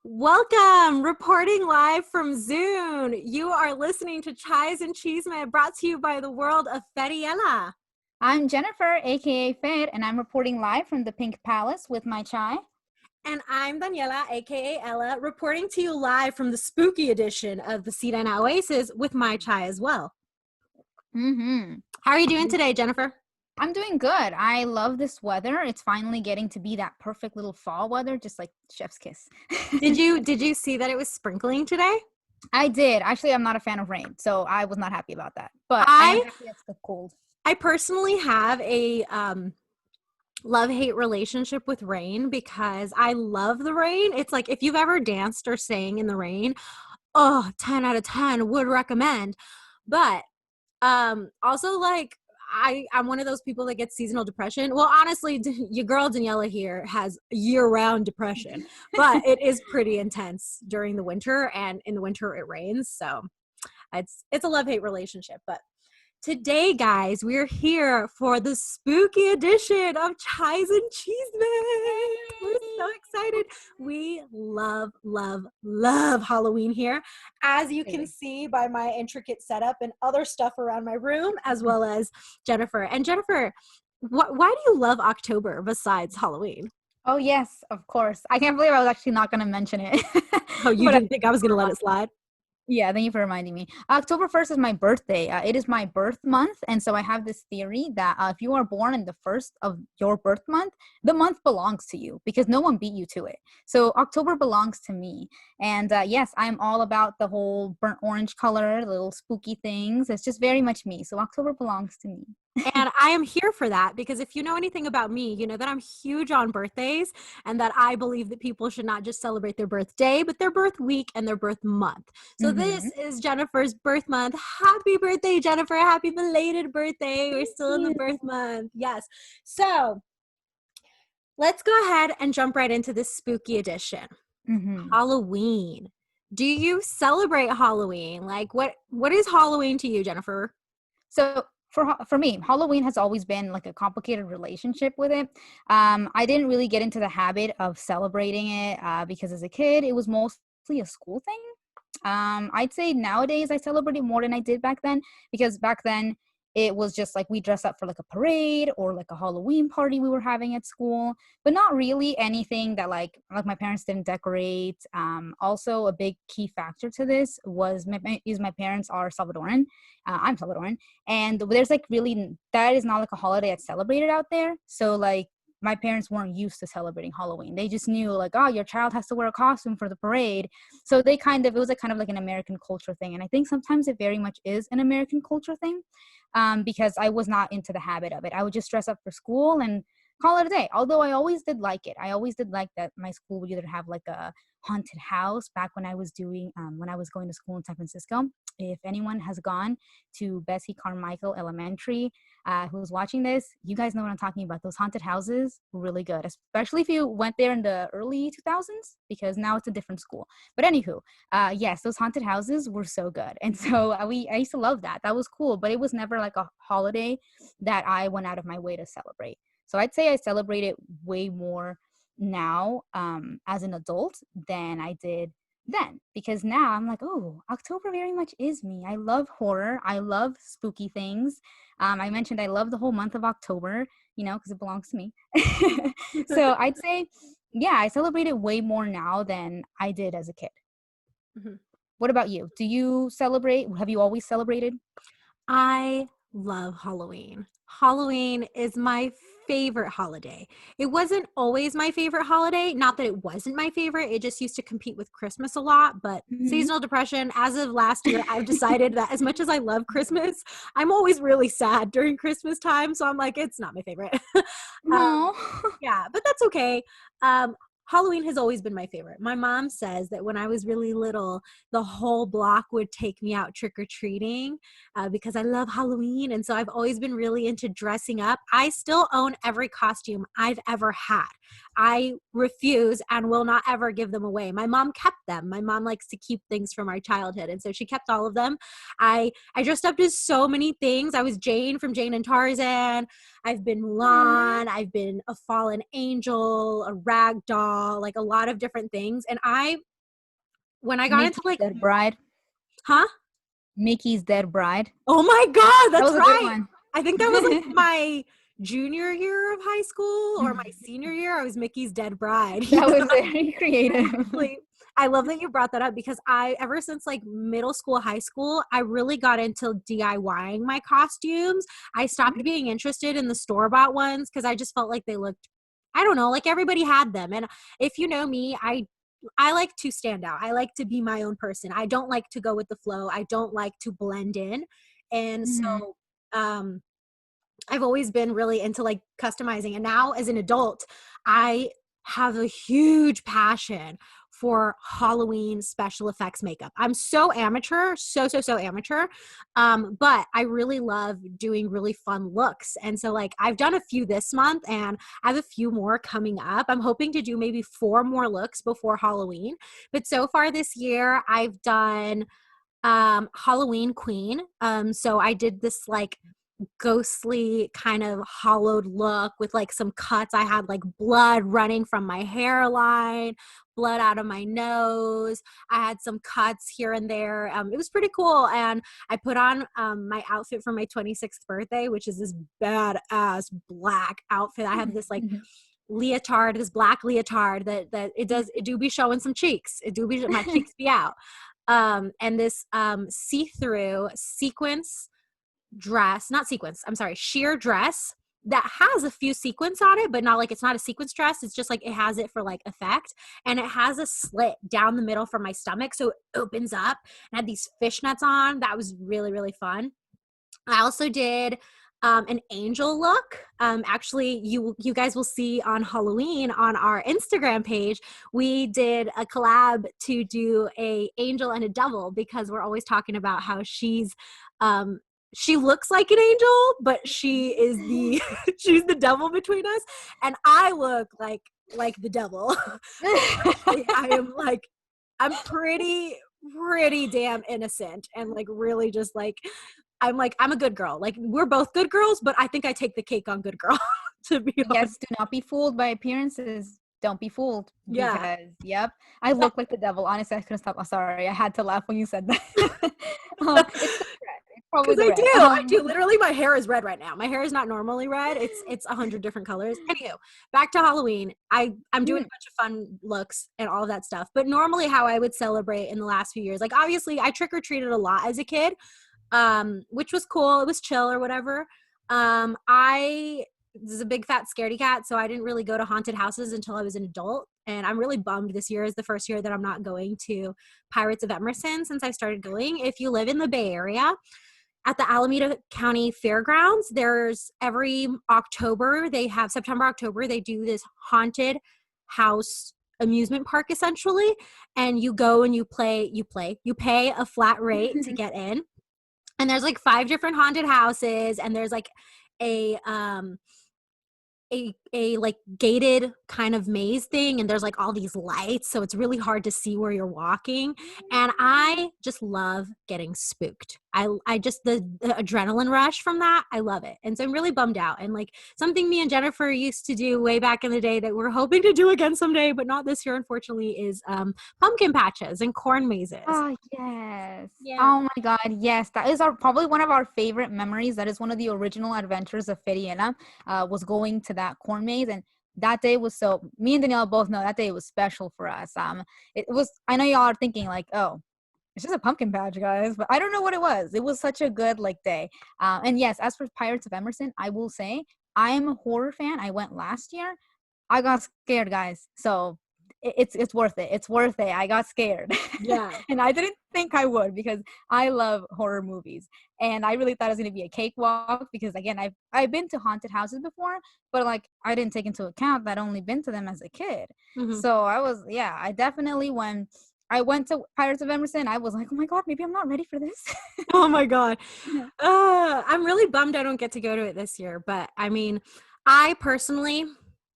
Welcome, reporting live from Zoom. You are listening to Chais and Chisme, brought to you by the world of Feriela. I'm Jennifer, aka Fed, and I'm reporting live from the Pink Palace with my chai. And I'm Daniela, aka Ella, reporting to you live from the spooky edition of the Sirena Oasis with my chai as well. Mm-hmm. How are you doing today, Jennifer? I'm doing good. I love this weather. It's finally getting to be that perfect little fall weather, just like chef's kiss. Did you see that it was sprinkling today? I did. Actually, I'm not a fan of rain, so I was not happy about that. But I am I happy it's the cold. I personally have a love-hate relationship with rain because I love the rain. It's like if you've ever danced or sang in the rain, oh, 10 out of 10 would recommend. But also like I'm one of those people that gets seasonal depression. Well, honestly, your girl Daniela here has year-round depression, but it is pretty intense during the winter, and in the winter it rains. So it's a love-hate relationship. But today, guys, we're here for the spooky edition of Chais and Chisme. We're so excited. We love, love, love Halloween here, as you can Really. see by my intricate setup and other stuff around my room, as well as Jennifer. And Jennifer, why do you love October besides Halloween? Oh, yes, of course. I can't believe I was actually not going to mention it. Oh, you But didn't think I was going to let it slide? yeah, thank you for reminding me. October 1st is my birthday. It is my birth month. And so I have this theory that if you are born in the first of your birth month, the month belongs to you because no one beat you to it. So October belongs to me. And yes, I'm all about the whole burnt orange color, the little spooky things. It's just very much me. So October belongs to me. And I am here for that because if you know anything about me, you know that I'm huge on birthdays and that I believe that people should not just celebrate their birthday, but their birth week and their birth month. So this Mm-hmm. is Jennifer's birth month. Happy birthday, Jennifer. Happy belated birthday. We're Thank still in the you. birth month. Yes. So let's go ahead and jump right into this spooky edition. Mm-hmm. Halloween. Do you celebrate Halloween? Like what is Halloween to you, Jennifer? So for me, Halloween has always been like a complicated relationship with it. I didn't really get into the habit of celebrating it because as a kid, it was mostly a school thing. I'd say nowadays I celebrate it more than I did back then because back then it was just like we dress up for like a parade or like a Halloween party we were having at school, but not really anything that like my parents didn't decorate. Also, a big key factor to this was my parents are Salvadoran. I'm Salvadoran, and there's like really that is not like a holiday that's celebrated out there. So like my parents weren't used to celebrating Halloween. They just knew like, oh, your child has to wear a costume for the parade. So they it was a kind of like an American culture thing. And I think sometimes it very much is an American culture thing because I was not into the habit of it. I would just dress up for school and call it a day. Although I always did like it. I always did like that my school would either have like a haunted house back when I was when I was going to school in San Francisco. If anyone has gone to Bessie Carmichael Elementary, who's watching this, you guys know what I'm talking about. Those haunted houses were really good, especially if you went there in the early 2000s, because now it's a different school. But anywho, yes, those haunted houses were so good. And so I used to love that. That was cool, but it was never like a holiday that I went out of my way to celebrate. So I'd say I celebrate it way more now as an adult than I did then because now I'm like, oh, October very much is me. I love horror. I love spooky things. I mentioned I love the whole month of October, because it belongs to me. So I'd say, yeah, I celebrate it way more now than I did as a kid. Mhm. What about you? Do you celebrate? Have you always celebrated? I love Halloween. Halloween is my favorite holiday. It wasn't always my favorite holiday. Not that it wasn't my favorite. It just used to compete with Christmas a lot. But Mm-hmm. seasonal depression, as of last year, I've decided that as much as I love Christmas, I'm always really sad during Christmas time. So I'm like, it's not my favorite. um, Oh. yeah, but that's okay. Halloween has always been my favorite. My mom says that when I was really little, the whole block would take me out trick or treating because I love Halloween. And so I've always been really into dressing up. I still own every costume I've ever had. I refuse and will not ever give them away. My mom kept them. My mom likes to keep things from our childhood. And so she kept all of them. I dressed up as so many things. I was Jane from Jane and Tarzan. I've been Mulan. I've been a fallen angel, a rag doll, like a lot of different things. And I when I got into Mickey's like, Dead Bride. huh? Mickey's Dead Bride. Oh my God, That that's was a good right. one. I think that was like my junior year of high school or my senior year. I was Mickey's dead bride. That was very creative. Actually, I love that you brought that up because ever since like middle school, high school, I really got into DIYing my costumes. I stopped being interested in the store-bought ones because I just felt like they looked, I don't know, like everybody had them. And if you know me, I like to stand out. I like to be my own person. I don't like to go with the flow. I don't like to blend in. And Mhm. so um I've always been really into like customizing. And now as an adult, I have a huge passion for Halloween special effects makeup. I'm so amateur, so amateur. But I really love doing really fun looks. And so like I've done a few this month and I have a few more coming up. I'm hoping to do maybe 4 more looks before Halloween. But so far this year, I've done Halloween Queen. So I did this like ghostly kind of hollowed look with like some cuts. I had like blood running from my hairline, blood out of my nose. I had some cuts here and there. It was pretty cool. And I put on my outfit for my 26th birthday, which is this badass black outfit. I have this like leotard, this black leotard that it do be showing some cheeks. It do be my cheeks be out. And this see-through sequence dress, not sequence, I'm sorry, sheer dress that has a few sequins on it, but not like it's not a sequence dress. It's just like it has it for like effect. And it has a slit down the middle from my stomach. So it opens up and I had these fishnets on. That was really, really fun. I also did an angel look. Actually, you guys will see on Halloween on our Instagram page. We did a collab to do a angel and a devil because we're always talking about how um, she looks like an angel, but she is the she's the devil between us, and I look like the devil. Actually, I'm pretty damn innocent and like really just like I'm a good girl. Like we're both good girls, but I think I take the cake on good girl to be honest. Yes, do not be fooled by appearances. Don't be fooled Yeah. because, yep, I Yeah. look like the devil. Honestly, I couldn't stop. I'm sorry. I had to laugh when you said that. It's the red. It's probably Because the I red. do. I do. Literally, my hair is red right now. My hair is not normally red. It's 100 different colors. Anywho, back to Halloween. I'm doing a Mhm. bunch of fun looks and all of that stuff. But normally, how I would celebrate in the last few years, like obviously, I trick or treated a lot as a kid, which was cool. It was chill or whatever. I was a big fat scaredy cat, so I didn't really go to haunted houses until I was an adult. And I'm really bummed this year is the first year that I'm not going to Pirates of Emerson since I started going. If you live in the Bay Area, at the Alameda County Fairgrounds, there's every October, they have September, October, they do this haunted house amusement park essentially. And you go and you pay a flat rate to get in, and there's like 5 different haunted houses, and there's like a a like gated kind of maze thing, and there's like all these lights, so it's really hard to see where you're walking. And I just love getting spooked. I just the adrenaline rush from that, I love it. And so I'm really bummed out, and like something me and Jennifer used to do way back in the day that we're hoping to do again someday but not this year unfortunately is pumpkin patches and corn mazes. Oh, yes. Yeah. Oh my God, yes. That is our probably one of our favorite memories. That is one of the original adventures of Feriena, was going to that corn maze. And that day was so, me and Danielle both know that day was special for us. It was, I know y'all are thinking like, oh, it's just a pumpkin patch, guys, but I don't know what it was. It was such a good like day. And yes, as for Pirates of Emerson, I will say I am a horror fan. I went last year. I got scared, guys. So it's worth it. It's worth it. I got scared. Yeah. And I didn't think I would because I love horror movies. And I really thought it was going to be a cakewalk because again, I've been to haunted houses before, but like I didn't take into account that I'd only been to them as a kid. Mhm. So I definitely when I went to Pirates of Emerson, I was like, "Oh my God, maybe I'm not ready for this." Oh my god. Yeah. I'm really bummed I don't get to go to it this year, but I mean, I personally,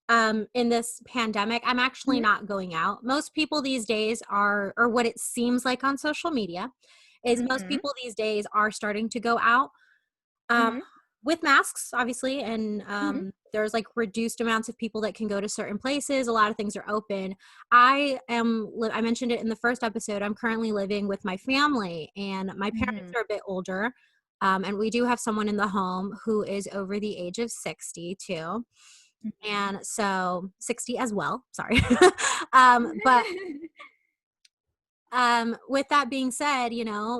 in this pandemic, I'm actually Mhm, not going out. Most people these days are, or what it seems like on social media, is most mhm, people these days are starting to go out. Um, mhm. with masks, obviously, and Mhm. there's like reduced amounts of people that can go to certain places. A lot of things are open. I mentioned it in the first episode. I'm currently living with my family, and my parents Mhm. are a bit older, and we do have someone in the home who is over the age of 60 too, Mhm. and so 60 as well. Sorry, but with that being said,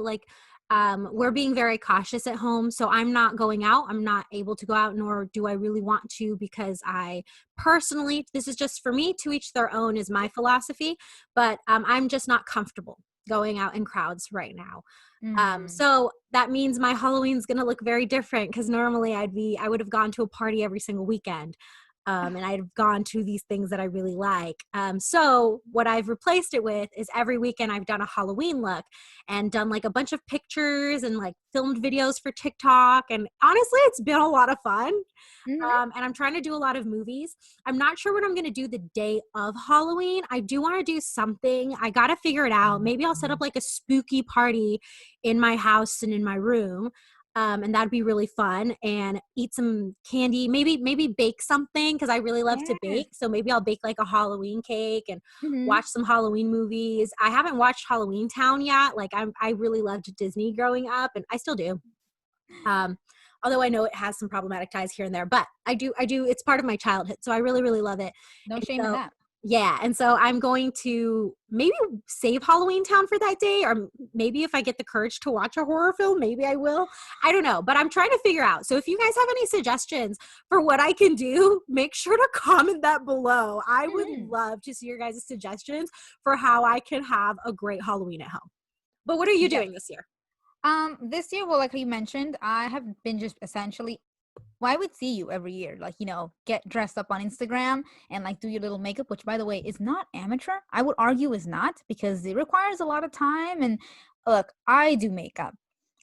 like we're being very cautious at home. So I'm not going out. I'm not able to go out, nor do I really want to, because I personally, this is just for me, to each their own is my philosophy, but I'm just not comfortable going out in crowds right now. Mhm. So that means my Halloween's gonna look very different, because normally I would have gone to a party every single weekend. And I'd have gone to these things that I really like. So what I've replaced it with is every weekend I've done a Halloween look and done like a bunch of pictures and like filmed videos for TikTok. And honestly, it's been a lot of fun. Mhm. And I'm trying to do a lot of movies. I'm not sure what I'm going to do the day of Halloween. I do want to do something. I got to figure it out. Maybe I'll set up like a spooky party in my house and in my room. And that'd be really fun, and eat some candy, maybe bake something, because I really love to Yes. bake. So maybe I'll bake like a Halloween cake and Mhm. watch some Halloween movies. I haven't watched Halloween Town yet. Like I really loved Disney growing up, and I still do. Um, Although I know it has some problematic ties here and there, but I do, it's part of my childhood. So I really, really love it. No And shame in so, that. yeah. And so I'm going to maybe save Halloween Town for that day, or maybe if I get the courage to watch a horror film, maybe I will. I don't know, but I'm trying to figure out. So if you guys have any suggestions for what I can do, make sure to comment that below. I would Mhm. love to see your guys' suggestions for how I can have a great Halloween at home. But what are you Yes. doing this year? This year, well, like you mentioned, I have been just essentially, well, I would see you every year, like, get dressed up on Instagram and like do your little makeup, which by the way is not amateur. I would argue is not, because it requires a lot of time. And look, I do makeup.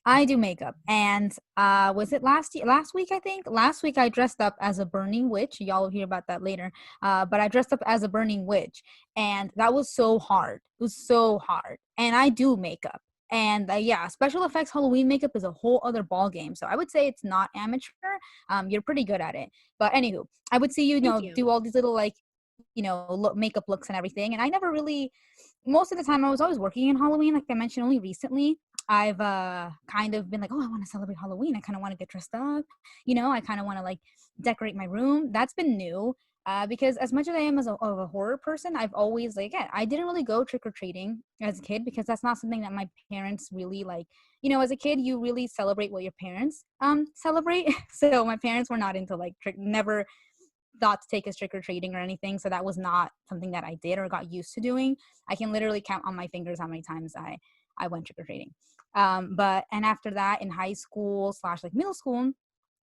I do makeup. And was it last week, I think? Last week I dressed up as a burning witch. Y'all will hear about that later. But I dressed up as a burning witch, and that was so hard. It was so hard. And I do makeup. And yeah, special effects Halloween makeup is a whole other ball game. So I would say it's not amateur. You're pretty good at it. But anywho, I would see you, Thank you. do all these little like, makeup looks and everything. And I never really, most of the time I was always working in Halloween. Like I mentioned, only recently I've kind of been like, oh, I want to celebrate Halloween. I kind of want to get dressed up. I kind of want to like decorate my room. That's been new. Because as much as I am of a horror person, I've always like, yeah, I didn't really go trick or treating as a kid, because that's not something that my parents really like. As a kid, you really celebrate what your parents celebrate. So my parents were not into like never thought to take us trick or treating or anything. So that was not something that I did or got used to doing. I can literally count on my fingers how many times I went trick or treating. But and after that, in high school slash like middle school,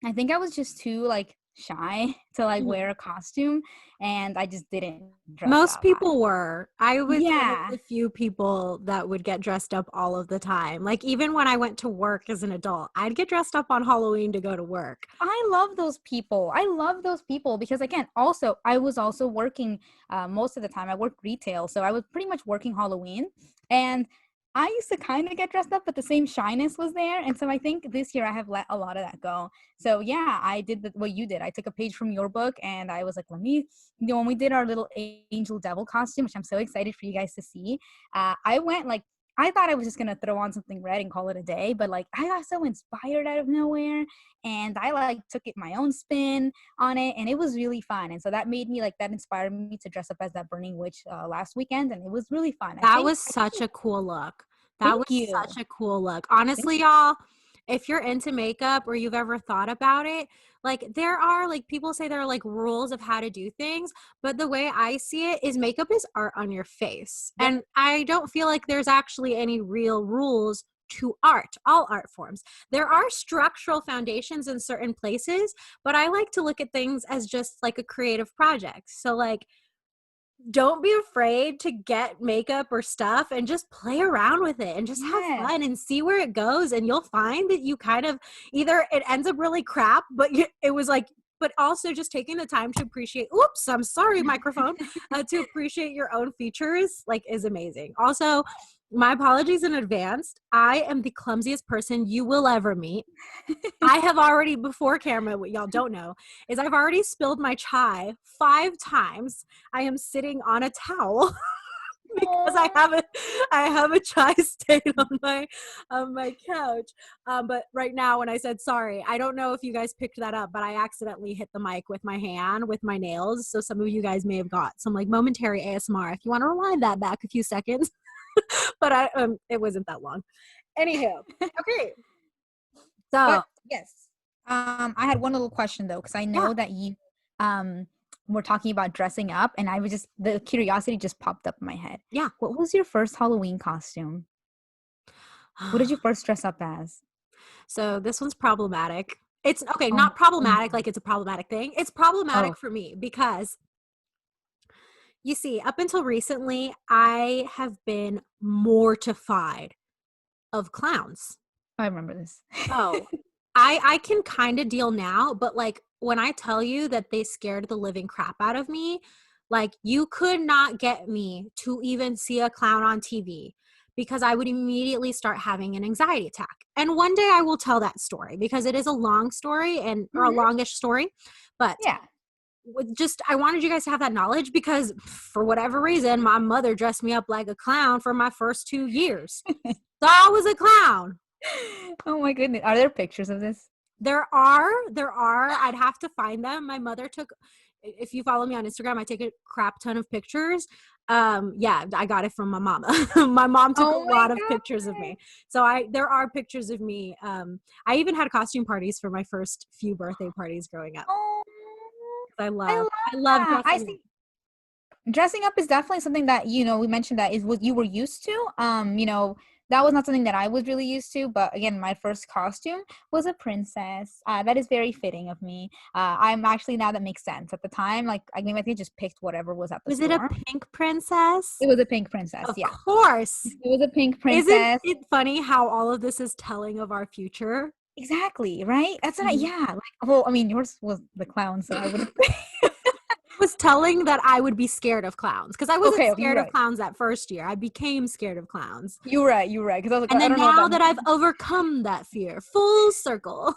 I think I was just too like shy to like Mhm. wear a costume, and I just didn't dress Most up. people were. I was one of Yeah, the few people that would get dressed up all of the time. Like even when I went to work as an adult, I'd get dressed up on Halloween to go to work. I love those people. I love those people because again, also I was also working most of the time. I worked retail, so I was pretty much working Halloween, and I used to kind of get dressed up, but the same shyness was there. And so I think this year I have let a lot of that go. So yeah, I did what you did. I took a page from your book, and I was like, let me, when we did our little angel devil costume, which I'm so excited for you guys to see. I went like. I thought I was just gonna throw on something red and call it a day, but like I got so inspired out of nowhere, and I like took it my own spin on it, and it was really fun. And so that made me like that inspired me to dress up as that burning witch last weekend, and it was really fun. That was such a cool look. That was Thank you. such a cool look. Thank Honestly, y'all, if you're into makeup or you've ever thought about it, like there are like people say there are like rules of how to do things, but the way I see it is makeup is art on your face. Yep. And I don't feel like there's actually any real rules to art, all art forms. There are structural foundations in certain places, but I like to look at things as just like a creative project. So like don't be afraid to get makeup or stuff and just play around with it and just have Yes. fun and see where it goes. And you'll find that you kind of either it ends up really crap, but it was like, but also just taking the time to appreciate, oops, I'm sorry, microphone, to appreciate your own features, like is amazing. Also, My apologies in advance. I am the clumsiest person you will ever meet. I have already, before camera, what y'all don't know is I've already spilled my chai 5 times. I am sitting on a towel because Oh. I have a chai stain on my couch. But right now, when I said sorry, I don't know if you guys picked that up, but I accidentally hit the mic with my hand with my nails. So some of you guys may have got some like momentary ASMR. If you want to rewind that back a few seconds, but it wasn't that long. Anywho, okay. So But yes, I had one little question though, because I yeah, know that you um were talking about dressing up, and I was just the curiosity just popped up in my head. yeah. What was your first Halloween costume? What did you first dress up as? So this one's problematic. It's okay, Oh, not oh no. problematic like it's a problematic thing. It's problematic Oh, for me because you see, up until recently, I have been mortified of clowns. I remember this. Oh, I can kind of deal now, but like when I tell you that they scared the living crap out of me, like you could not get me to even see a clown on TV because I would immediately start having an anxiety attack. And one day I will tell that story because it is a long story and or a Hmm. longish story, but Yeah. with just I wanted you guys to have that knowledge because for whatever reason my mother dressed me up like a clown for my first 2 years. So I was a clown. Oh my goodness. Are there pictures of this? There are. I'd have to find them. My mother took, if you follow me on Instagram, I take a crap ton of pictures. Yeah, I got it from my mama. My mom took a Oh my lot of pictures of god. me. So there are pictures of me. I even had costume parties for my first few birthday parties growing up. Oh, I love I love that. I dressing up. see. Dressing up is definitely something that, we mentioned that is what you were used to. That was not something that I was really used to, but again, my first costume was a princess. That is very fitting of me. I'm actually, now that makes sense. At the time, like, I mean, I think I just picked whatever was at the Was it a store. pink princess? It was a pink princess, Of yeah. course. It was a pink Isn't princess. it funny how all of this is telling of our future? Exactly, right? That's what Mhm. yeah, like, well, I mean, yours was the clown, so I would Was telling that I would be scared of clowns because I wasn't Okay, you're scared of right. clowns that first year. I became scared of clowns. You're right, because I was And like, I then don't know what now that that I've means. overcome that fear, full circle.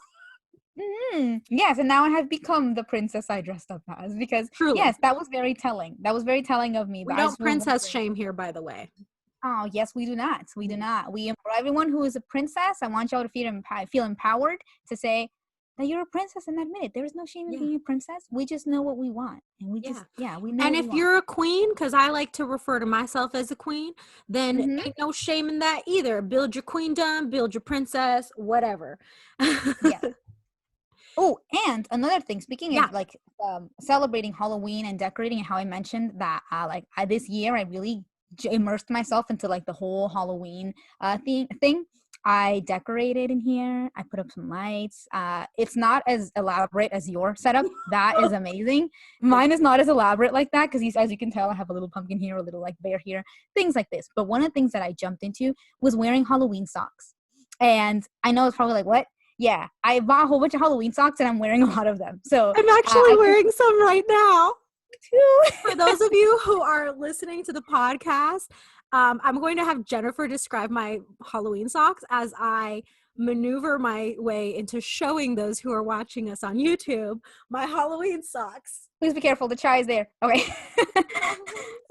Yes, and now I have become the princess I dressed up as, because Truly. yes, that was very telling. That was very telling of me. We But I don't just was princess wondering. shame here, by the way. Oh, yes, we do not. We do Mhm. not. For everyone who is a princess, I want y'all to feel empowered to say that you're a princess and admit it. There is no shame in Yeah. being a princess. We just know what we want, and Yeah. we know And what we if want. you're a queen, because I like to refer to myself as a queen, then Hmm. ain't no shame in that either. Build your queendom, build your princess, whatever. Yes. Oh, and another thing, speaking Yeah. of like celebrating Halloween and decorating, and how I mentioned that this year I really immersed myself into like the whole Halloween thing. I decorated in here. I put up some lights. It's not as elaborate as your setup. That is amazing. Thank Mine is not as elaborate like that because, as you can tell, I have a little pumpkin here, a little like bear here, things like this. But one of the things that I jumped into was wearing Halloween socks. And I know it's probably like, what? Yeah, I bought a whole bunch of Halloween socks and I'm wearing a lot of them. So I'm actually I can wearing some right now. For too. those of you who are listening to the podcast, I'm going to have Jennifer describe my Halloween socks as I maneuver my way into showing those who are watching us on YouTube my Halloween socks. Please be careful. The chai is there. Okay.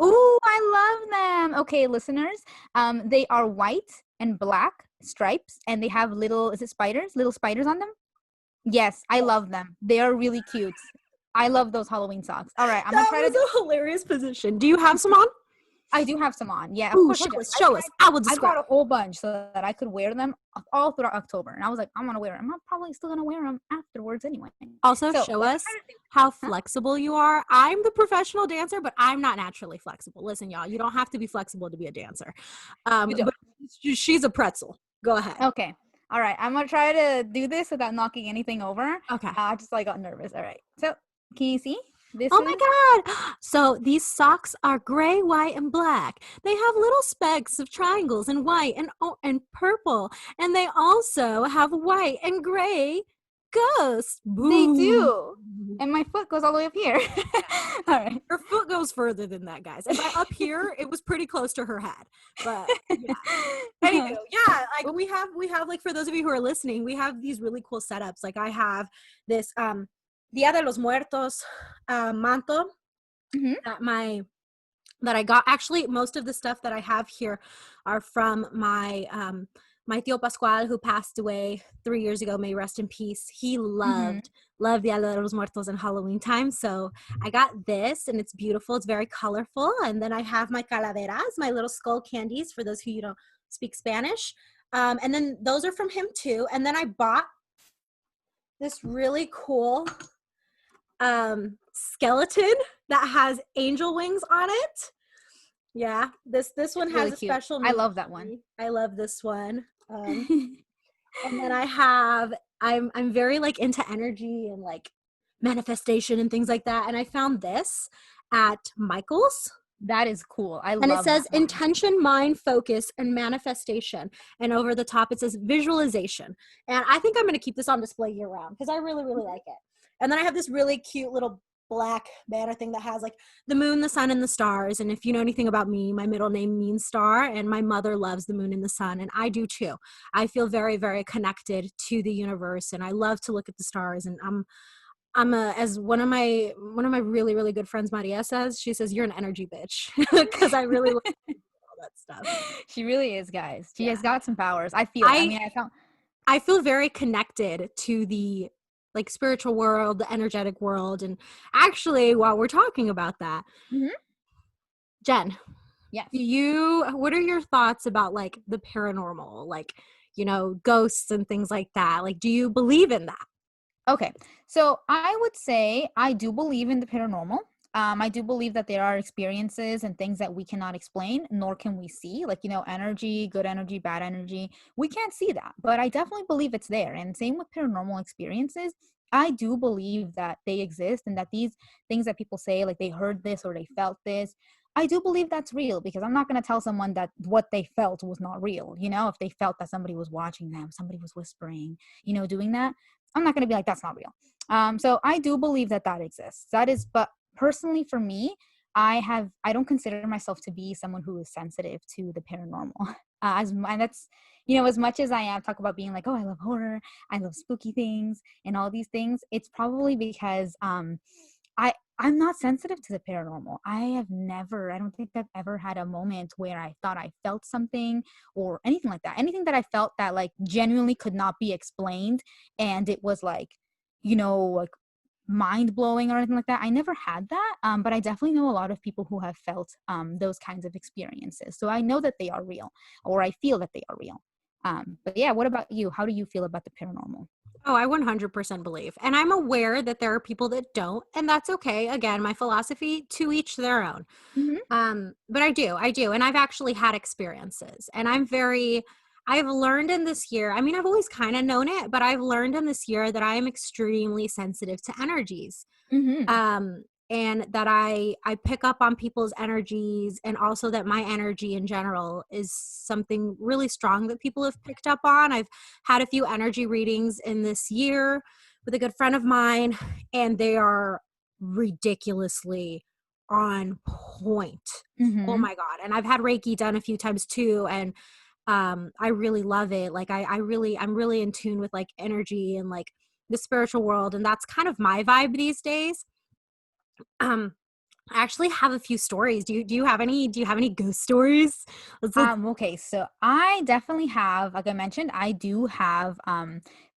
Ooh, I love them. Okay, listeners. They are white and black stripes, and they have is it spiders? Little spiders on them? Yes, I Yes. love them. They are really cute. I love those Halloween socks. All right, I'm gonna That try to was do. a hilarious position. Do you have some on? I do have some on. Yeah, of Ooh, course. Told you. show us. I will I describe. bought a whole bunch so that I could wear them all throughout October. And I was like, I'm gonna wear them. I'm probably still gonna wear them afterwards anyway. Also, So show let me us try to do. how Huh? flexible you are. I'm the professional dancer, but I'm not naturally flexible. Listen, y'all, you don't have to be flexible to be a dancer. You don't. But she's a pretzel. Go ahead. Okay. All right. I'm gonna try to do this without knocking anything over. Okay. I just like got nervous. All right. So can you see? This Oh is my God. So these socks are gray, white, and black. They have little specks of triangles in white and purple. And they also have white and gray ghosts. they Boo. do. And my foot goes all the way up here. All right. Her foot goes further than that, guys. And by up here, it was pretty close to her head. But Anywho, yeah, like we have like, for those of you who are listening, we have these really cool setups. Like I have this Dia de los Muertos manto Mhm. that I got. Actually, most of the stuff that I have here are from my tío Pascual, who passed away 3 years ago. May he rest in peace. He Mhm. loved Dia de los Muertos and Halloween time. So I got this, and it's beautiful. It's very colorful. And then I have my calaveras, my little skull candies, for those who you don't speak Spanish. And then those are from him too. And then I bought this really cool skeleton that has angel wings on it. Yeah, this one It's has really a cute. special I meaning love to that one. me. I love this one. And then I'm very like into energy and like manifestation and things like that. And I found this at Michael's. That is cool. I And it love that says one. intention, mind, focus, and manifestation. And over the top, it says visualization. And I think I'm going to keep this on display year round because I really, really like it. And then I have this really cute little black banner thing that has like the moon, the sun, and the stars. And if you know anything about me, my middle name means star, and my mother loves the moon and the sun, and I do too. I feel very, very connected to the universe, and I love to look at the stars. And I'm a, as one of my really, really good friends, Maria, says, she says, you're an energy bitch, because I really love all that stuff. She really is, guys. She has Yeah. got some powers. I feel it. I I mean, I found I feel very connected to the like spiritual world, the energetic world. And actually, while we're talking about that, Mhm. Jen, Yes. what are your thoughts about like the paranormal, like, ghosts and things like that? Like, do you believe in that? Okay. So I would say I do believe in the paranormal. I do believe that there are experiences and things that we cannot explain, nor can we see, like, energy, good energy, bad energy. We can't see that, but I definitely believe it's there. And same with paranormal experiences. I do believe that they exist and that these things that people say, like they heard this or they felt this, I do believe that's real because I'm not going to tell someone that what they felt was not real. If they felt that somebody was watching them, somebody was whispering, doing that, I'm not going to be like, that's not real. So I do believe that that exists. That is, but personally for me, I don't consider myself to be someone who is sensitive to the paranormal. And that's, as much as I am talk about being like, oh, I love horror, I love spooky things and all these things. It's probably because, I'm not sensitive to the paranormal. I don't think I've ever had a moment where I thought I felt something or anything like that. Anything that I felt that like genuinely could not be explained and it was like mind blowing or anything like that. I never had that. But I definitely know a lot of people who have felt those kinds of experiences. So I know that they are real, or I feel that they are real. But yeah, what about you? How do you feel about the paranormal? Oh, I 100% believe. And I'm aware that there are people that don't, and that's okay. Again, my philosophy, to each their own. Hmm. But I do. And I've actually had experiences, and I've learned in this year. I mean, I've always kind of known it, but I've learned in this year that I am extremely sensitive to energies. Hmm. And that I pick up on people's energies, and also that my energy in general is something really strong that people have picked up on. I've had a few energy readings in this year with a good friend of mine, and they are ridiculously on point. Oh Hmm. my god. And I've had Reiki done a few times too, and I really love it. Like I'm really in tune with like energy and like the spiritual world, and that's kind of my vibe these days. um, I actually have a few stories. Do you have any ghost stories? Let's Okay, so I definitely have, like I mentioned, I do have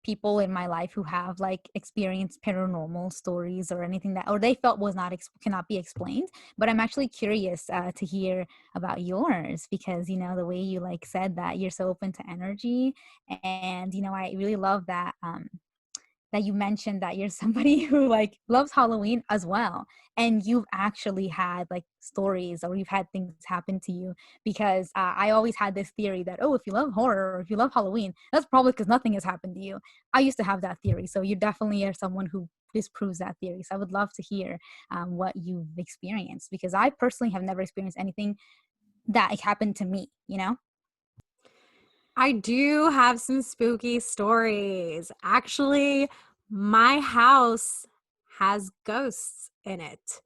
people in my life who have like experienced paranormal stories or anything that or they felt was not cannot be explained. But I'm actually curious to hear about yours because the way you like said that you're so open to energy, and I really love that you mentioned that you're somebody who like loves Halloween as well. And you've actually had like stories or you've had things happen to you because I always had this theory that, oh, if you love horror or if you love Halloween, that's probably because nothing has happened to you. I used to have that theory. So you definitely are someone who disproves that theory. So I would love to hear what you've experienced because I personally have never experienced anything that happened to me. I do have some spooky stories. Actually, my house has ghosts in it.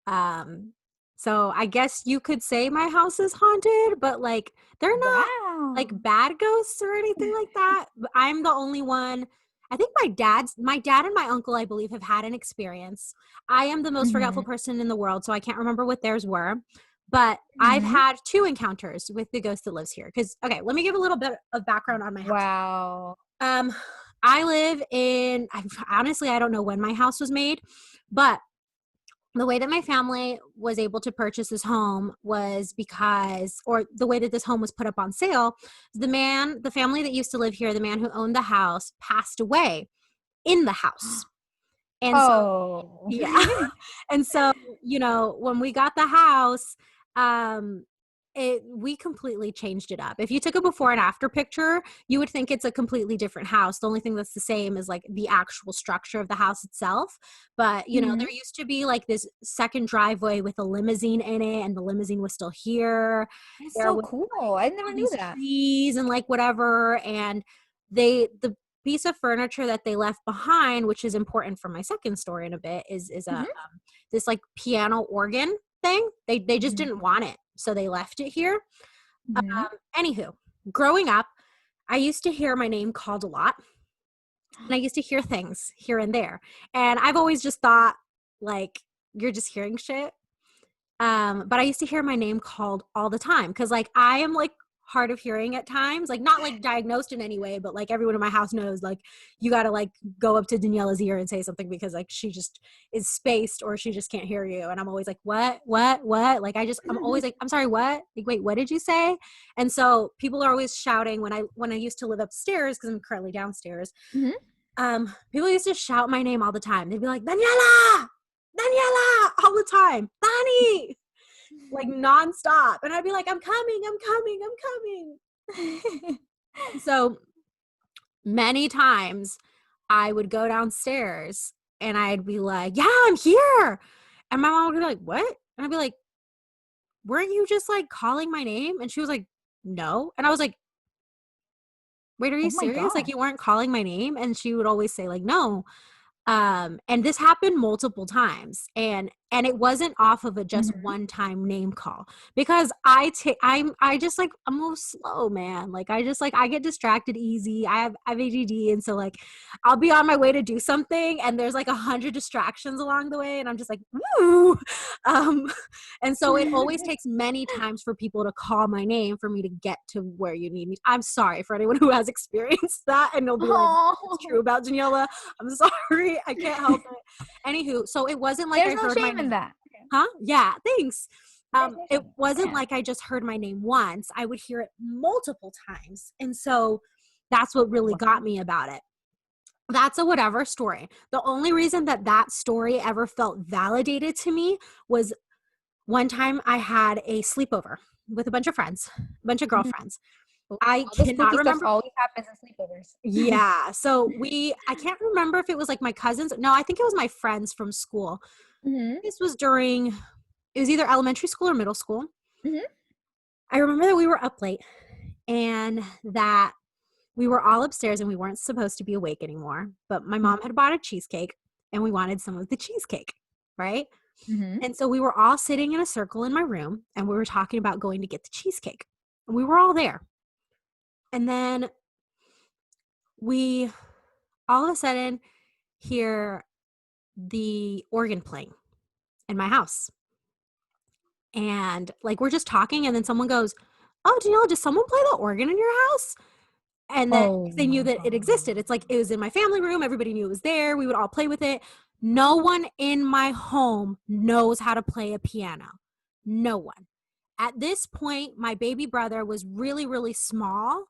Um, So I guess you could say my house is haunted, but like they're not like Wow. bad ghosts or anything like that. I'm the only one. I think my dad and my uncle, I believe, have had an experience. I am the most Mm-hmm. forgetful person in the world, so I can't remember what theirs were. But I've Mm-hmm. had two encounters with the ghost that lives here. Because okay, let me give a little bit of background on my house. Wow. Um, I live in. Honestly, I don't know when my house was made, but the way that my family was able to purchase this home was because, or the way that this home was put up on sale, the family that used to live here, the man who owned the house, passed away in the house. And so, Oh. yeah. And so, when we got the house, um, we completely changed it up. If you took a before and after picture, you would think it's a completely different house. The only thing that's the same is like the actual structure of the house itself. But, Mm-hmm. there used to be like this second driveway with a limousine in it, and the limousine was still here. That's There so was cool. I all never knew these that. trees and like whatever. And the piece of furniture that they left behind, which is important for my second story in a bit, is a Mm-hmm. this like piano organ thing. They just Mm-hmm. didn't want it, so they left it here. Mm-hmm. Anywho, growing up, I used to hear my name called a lot, and I used to hear things here and there, and I've always just thought like you're just hearing shit. But I used to hear my name called all the time because like I am like hard of hearing at times, like not like diagnosed in any way, but like everyone in my house knows like you gotta like go up to Daniela's ear and say something because like she just is spaced or she just can't hear you. And I'm always like, what? Like I'm always like, I'm sorry, what? Like, wait, what did you say? And so people are always shouting when I used to live upstairs because I'm currently downstairs. Mm-hmm. People used to shout my name all the time. They'd be like, Daniela, all the time. Dani, like nonstop. And I'd be like, I'm coming. So many times I would go downstairs and I'd be like, yeah, I'm here. And my mom would be like, what? And I'd be like, weren't you just like calling my name? And she was like, no. And I was like, wait, are Oh you my serious? Like God. you weren't calling my name? And she would always say like, no. And this happened multiple times, and it wasn't off of a just Mm-hmm. one time name call because I just like I'm a little slow, man. Like I just like I get distracted easy. I have ADD, and so like I'll be on my way to do something and there's like 100 distractions along the way and I'm just like woo. um and so it always takes many times for people to call my name for me to get to where you need me. I'm sorry for anyone who has experienced that and they'll be like, it's true Oh, about Daniela. I'm sorry. I can't help it. Anywho, so it wasn't like there's I no heard my shame in name. that. Huh? Yeah, thanks. There's no It shame. wasn't Yeah. like I just heard my name once. I would hear it multiple times. And so that's what really got Wow. me about it. That's a whatever story. The only reason that that story ever felt validated to me was one time I had a sleepover with a bunch of friends, a bunch of Mhm. girlfriends. All I the cannot spooky stuff remember. always happens in sleepovers. Yeah. So I can't remember if it was like my cousins. No, I think it was my friends from school. Hmm. This was it was either elementary school or middle school. Hmm. I remember that we were up late and that we were all upstairs and we weren't supposed to be awake anymore. But my mom had bought a cheesecake and we wanted some of the cheesecake. Right. Hmm. And so we were all sitting in a circle in my room and we were talking about going to get the cheesecake. And we were all there. And then we all of a sudden hear the organ playing in my house. And like we're just talking, and then someone goes, oh, Danielle, does someone play the organ in your house? And then Oh they knew my that it existed. God. It's like it was in my family room. Everybody knew it was there. We would all play with it. No one in my home knows how to play a piano. No one. At this point, my baby brother was really, really small.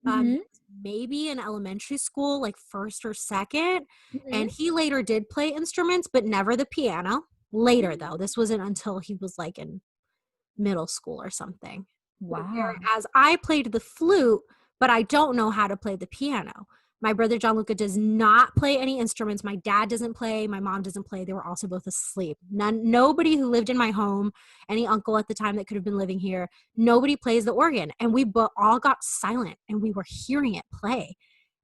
He Hmm. was maybe in elementary school, like first or second. And Hmm. he later did play instruments, but never the piano. Later, though, this wasn't until he was like in middle school or something. Wow. Whereas I played the flute, but I don't know how to play the piano. My brother Gianluca does not play any instruments. My dad doesn't play. My mom doesn't play. They were also both asleep. Nobody who lived in my home, any uncle at the time that could have been living here, nobody plays the organ. And we all got silent and we were hearing it play.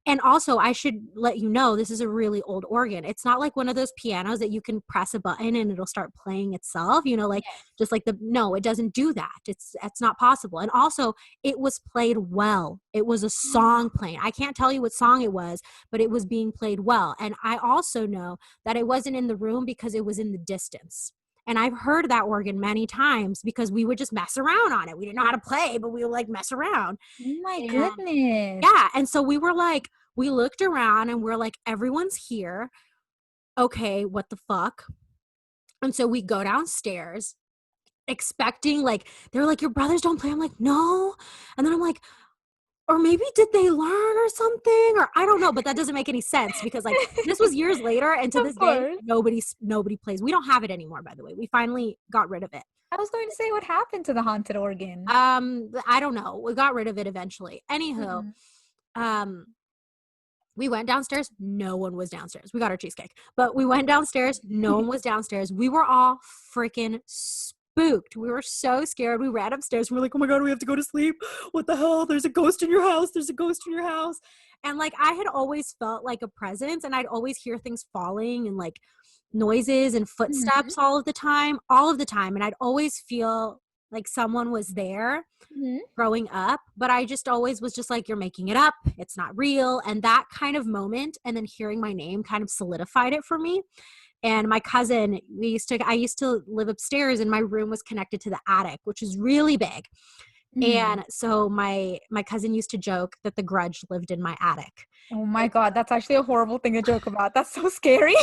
And also, I should let you know, this is a really old organ. It's not like one of those pianos that you can press a button and it'll start playing itself, like Yes. just like no, it doesn't do that. It's not possible. And also, it was played well. It was a song playing. I can't tell you what song it was, but it was being played well. And I also know that it wasn't in the room because it was in the distance. And I've heard that organ many times because we would just mess around on it. We didn't know how to play, but we would like mess around. Oh my And goodness. yeah, and so we were like, we looked around and we're like, everyone's here. Okay, what the fuck? And so we go downstairs expecting, like, they're like, your brothers don't play. I'm like, no. And then I'm like, or maybe did they learn or something? Or I don't know, but that doesn't make any sense because like this was years later and to Of this day, course. nobody plays. We don't have it anymore, by the way. We finally got rid of it. I was going to say what happened to the haunted organ. I don't know. We got rid of it eventually. Anywho, Mm-mm. um, we went downstairs. No one was downstairs. We got our cheesecake, but we went downstairs. No one was downstairs. We were all freaking spooked. We were so scared. We ran upstairs. We were like, oh my God, we have to go to sleep. What the hell? There's a ghost in your house. There's a ghost in your house. And like, I had always felt like a presence and I'd always hear things falling and like noises and Mhm. footsteps all of the time, all of the time. And I'd always feel like someone was there Mhm. growing up, but I just always was just like, you're making it up. It's not real. And that kind of moment and then hearing my name kind of solidified it for me. And my cousin, I used to live upstairs and my room was connected to the attic, which is really big. Mhm. And so my cousin used to joke that the Grudge lived in my attic. Oh my God, that's actually a horrible thing to joke about. That's so scary.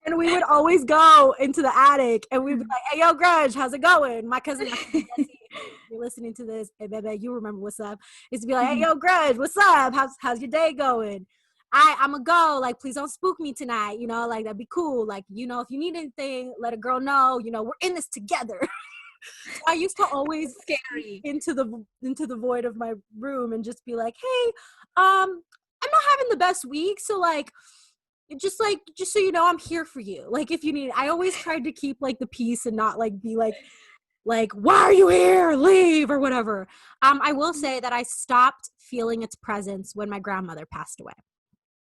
And we would always go into the attic and we'd be like, hey, yo, Grudge, how's it going? My cousin Jesse, if you're listening to this, hey, baby, you remember what's up. Used to be like, hey, Mhm. yo, Grudge, what's up? How's your day going? I'm going to go. Like, please don't spook me tonight. Like, that'd be cool. Like, if you need anything, let a girl know. We're in this together. So I used to always speak Scary. into the void of my room and just be like, hey, I'm not having the best week. So, just so you know, I'm here for you. Like if you need I always tried to keep like the peace and not like be like why are you here? Leave or whatever. I will say that I stopped feeling its presence when my grandmother passed away.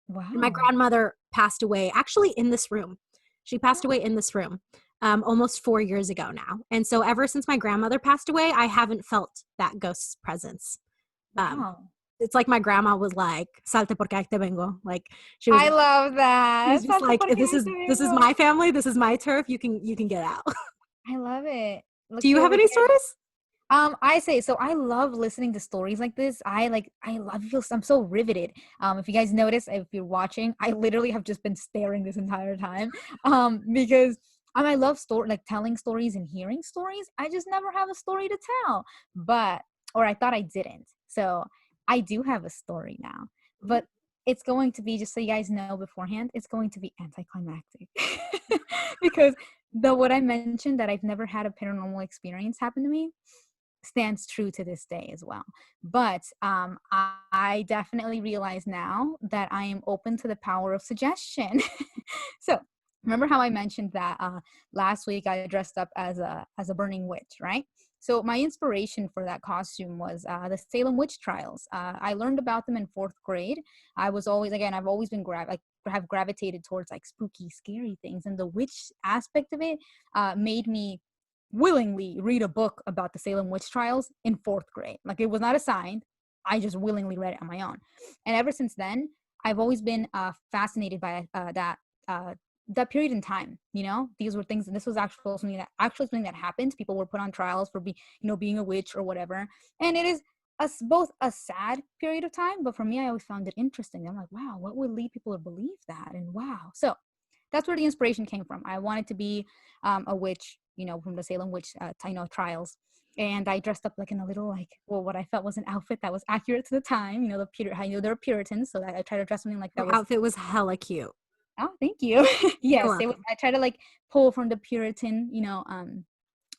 And my Wow. grandmother passed away actually in this room. She passed away in this room. Almost 4 years ago now. And so ever since my grandmother passed away, I haven't felt that ghost's presence. Um, Wow. it's like my grandma was like, salte porque ahí te vengo. Like she was I love that. He's just Salte like, porque this ahí is te this is vengo. my family. This is my turf. You can get out. I love it. Do Look you you have over any here. stories? I say so. I love listening to stories like this. I'm so riveted. If you guys notice, if you're watching, I literally have just been staring this entire time. Because I love telling stories and hearing stories. I just never have a story to tell, or I thought I didn't. So I do have a story now, but it's going to be, just so you guys know beforehand, it's going to be anticlimactic because what I mentioned, that I've never had a paranormal experience happen to me, stands true to this day as well. But I definitely realize now that I am open to the power of suggestion. So remember how I mentioned that last week I dressed up as a burning witch, right? So my inspiration for that costume was the Salem witch trials. I learned about them in fourth grade. I've always been have gravitated towards like spooky, scary things, and the witch aspect of it made me willingly read a book about the Salem witch trials in fourth grade. Like, it was not assigned. I just willingly read it on my own. And ever since then, I've always been fascinated by that period in time. These were things. This was actually something that happened. People were put on trials for being a witch or whatever. And it is both a sad period of time, but for me, I always found it interesting. I'm like, wow, what would lead people to believe that? And wow, so that's where the inspiration came from. I wanted to be a witch, from the Salem witch, trials. And I dressed up like in a little, what I felt was an outfit that was accurate to the time. They're Puritans, so I tried to dress something like that Your was. outfit was hella cute. Oh, thank you. You're Yes, it was. welcome. I tried to pull from the Puritan,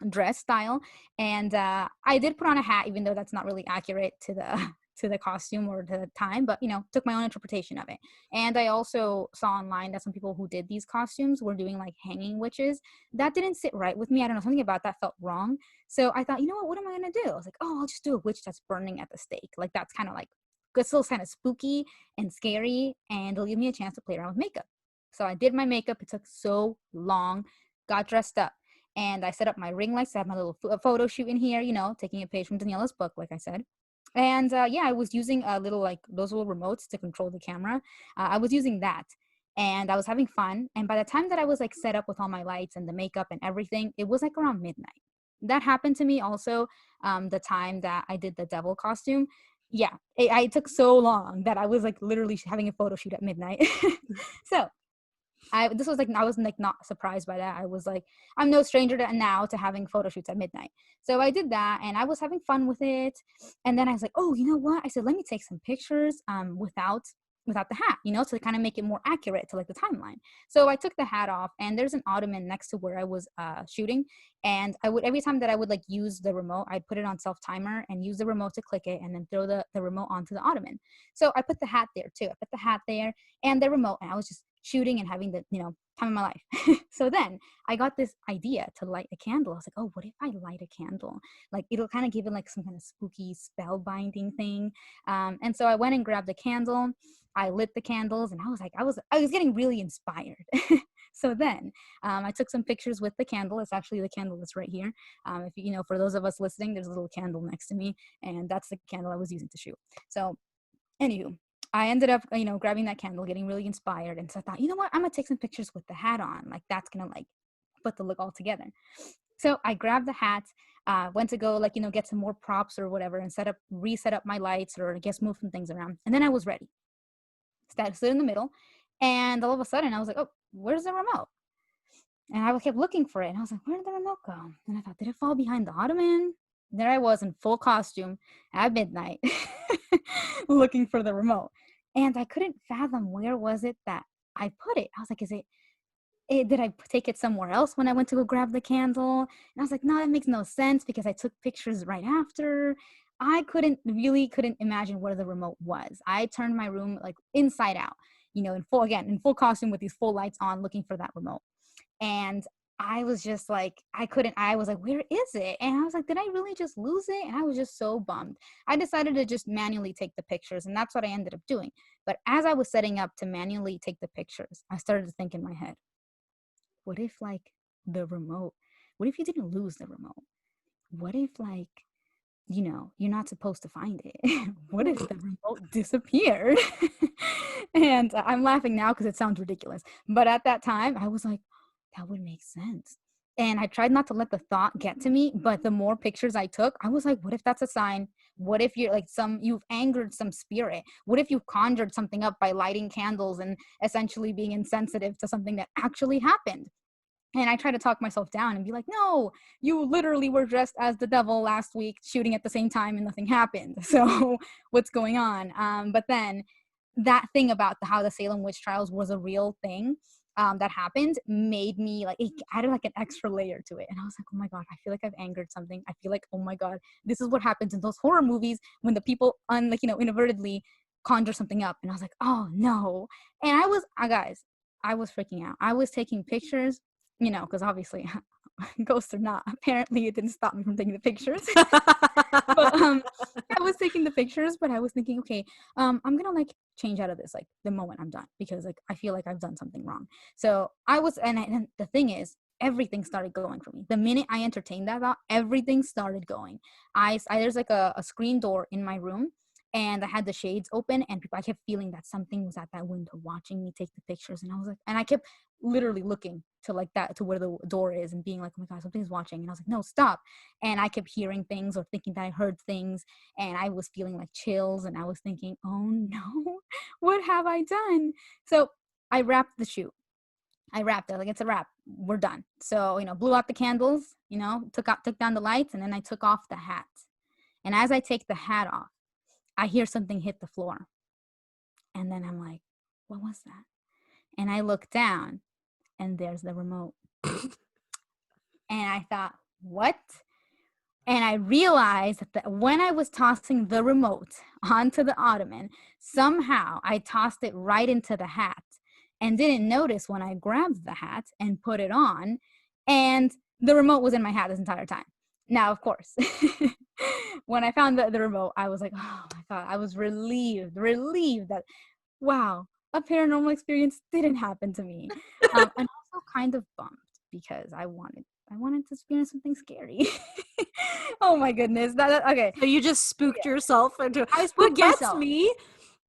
dress style, and I did put on a hat, even though that's not really accurate to the to the costume or to the time, but took my own interpretation of it. And I also saw online that some people who did these costumes were doing like hanging witches. That didn't sit right with me. I don't know, something about that felt wrong. So I thought, what am I gonna do? I was like, oh, I'll just do a witch that's burning at the stake. Like, that's kind of like still kind of spooky and scary, and it'll give me a chance to play around with makeup. So I did my makeup. It took so long. Got dressed up, and I set up my ring lights. I had my little photo shoot in here, taking a page from Daniela's book, like I said. And yeah, I was using a little, like, those little remotes to control the camera. I was using that, and I was having fun. And by the time that I was like set up with all my lights and the makeup and everything, it was like around midnight. That happened to me also, the time that I did the devil costume. Yeah, it took so long that I was like literally having a photo shoot at midnight. So this was like, I was like not surprised by that. I was like, I'm no stranger to having photo shoots at midnight. So I did that, and I was having fun with it. And then I was like, oh, you know what? I said, let me take some pictures without the hat, to kind of make it more accurate to like the timeline. So I took the hat off, and there's an ottoman next to where I was shooting. And I would, every time that I would like use the remote, I'd put it on self timer and use the remote to click it and then throw the remote onto the ottoman. So I put the hat there too. I put the hat there and the remote, and I was just shooting and having the time of my life. So then I got this idea to light a candle. I was like, oh, what if I light a candle? Like, it'll kind of give it like some kind of spooky spellbinding thing. And so I went and grabbed a candle. I lit the candles, and I was getting really inspired. So then I took some pictures with the candle. It's actually the candle that's right here. If for those of us listening, there's a little candle next to me, and that's the candle I was using to shoot. So anywho, I ended up, grabbing that candle, getting really inspired. And so I thought, you know what? I'm going to take some pictures with the hat on. Like, that's going to like put the look all together. So I grabbed the hat, went to go like, get some more props or whatever, and reset up my lights, or I guess move some things around. And then I was ready. Stood in the middle. And all of a sudden I was like, oh, where's the remote? And I kept looking for it. And I was like, where did the remote go? And I thought, did it fall behind the ottoman? There I was in full costume at midnight looking for the remote. And I couldn't fathom where was it that I put it. I was like, did I take it somewhere else when I went to go grab the candle? And I was like, no, that makes no sense, because I took pictures right after. I couldn't imagine where the remote was. I turned my room like inside out, in full costume with these full lights on, looking for that remote. And I was just like, I was like, where is it? And I was like, did I really just lose it? And I was just so bummed. I decided to just manually take the pictures, and that's what I ended up doing. But as I was setting up to manually take the pictures, I started to think in my head, what if like the remote, what if you didn't lose the remote? What if like, you're not supposed to find it? What if the remote disappeared? And I'm laughing now because it sounds ridiculous. But at that time, I was like, that would make sense. And I tried not to let the thought get to me, but the more pictures I took, I was like, what if that's a sign? What if you're like you've angered some spirit? What if you've conjured something up by lighting candles and essentially being insensitive to something that actually happened? And I try to talk myself down and be like, no, you literally were dressed as the devil last week shooting at the same time and nothing happened. So what's going on? But then that thing about how the Salem witch trials was a real thing that happened made me like, it added like an extra layer to it. And I was like, oh my God, I feel like I've angered something. I feel like, oh my God, this is what happens in those horror movies when the people inadvertently conjure something up. And I was like, oh no. And guys, I was freaking out. I was taking pictures, because obviously ghosts or not, apparently it didn't stop me from taking the pictures. But I was taking the pictures, but I was thinking, okay, I'm gonna like change out of this like the moment I'm done, because like I feel like I've done something wrong. So I was, and the thing is, everything started going for me. The minute I entertained that thought, everything started going. There's like a screen door in my room, and I had the shades open, and I kept feeling that something was at that window watching me take the pictures. And I was like, and I kept literally looking to like that, to where the door is, and being like, oh my God, something's watching. And I was like, no, stop. And I kept hearing things or thinking that I heard things, and I was feeling like chills, and I was thinking, oh no, what have I done? So I wrapped the shoot. I wrapped it like it's a wrap. We're done. So, blew out the candles, took down the lights, and then I took off the hat. And as I take the hat off, I hear something hit the floor. And then I'm like, what was that? And I look down, and there's the remote. And I thought, what? And I realized that when I was tossing the remote onto the ottoman, somehow I tossed it right into the hat and didn't notice when I grabbed the hat and put it on. And the remote was in my hat this entire time. Now, of course, When I found the remote, I was like, oh my God, I was relieved that, wow, a paranormal experience didn't happen to me. And also kind of bummed because I wanted to experience something scary. Oh my goodness. Okay. So you just spooked Yeah. yourself into. I What spooked gets myself. me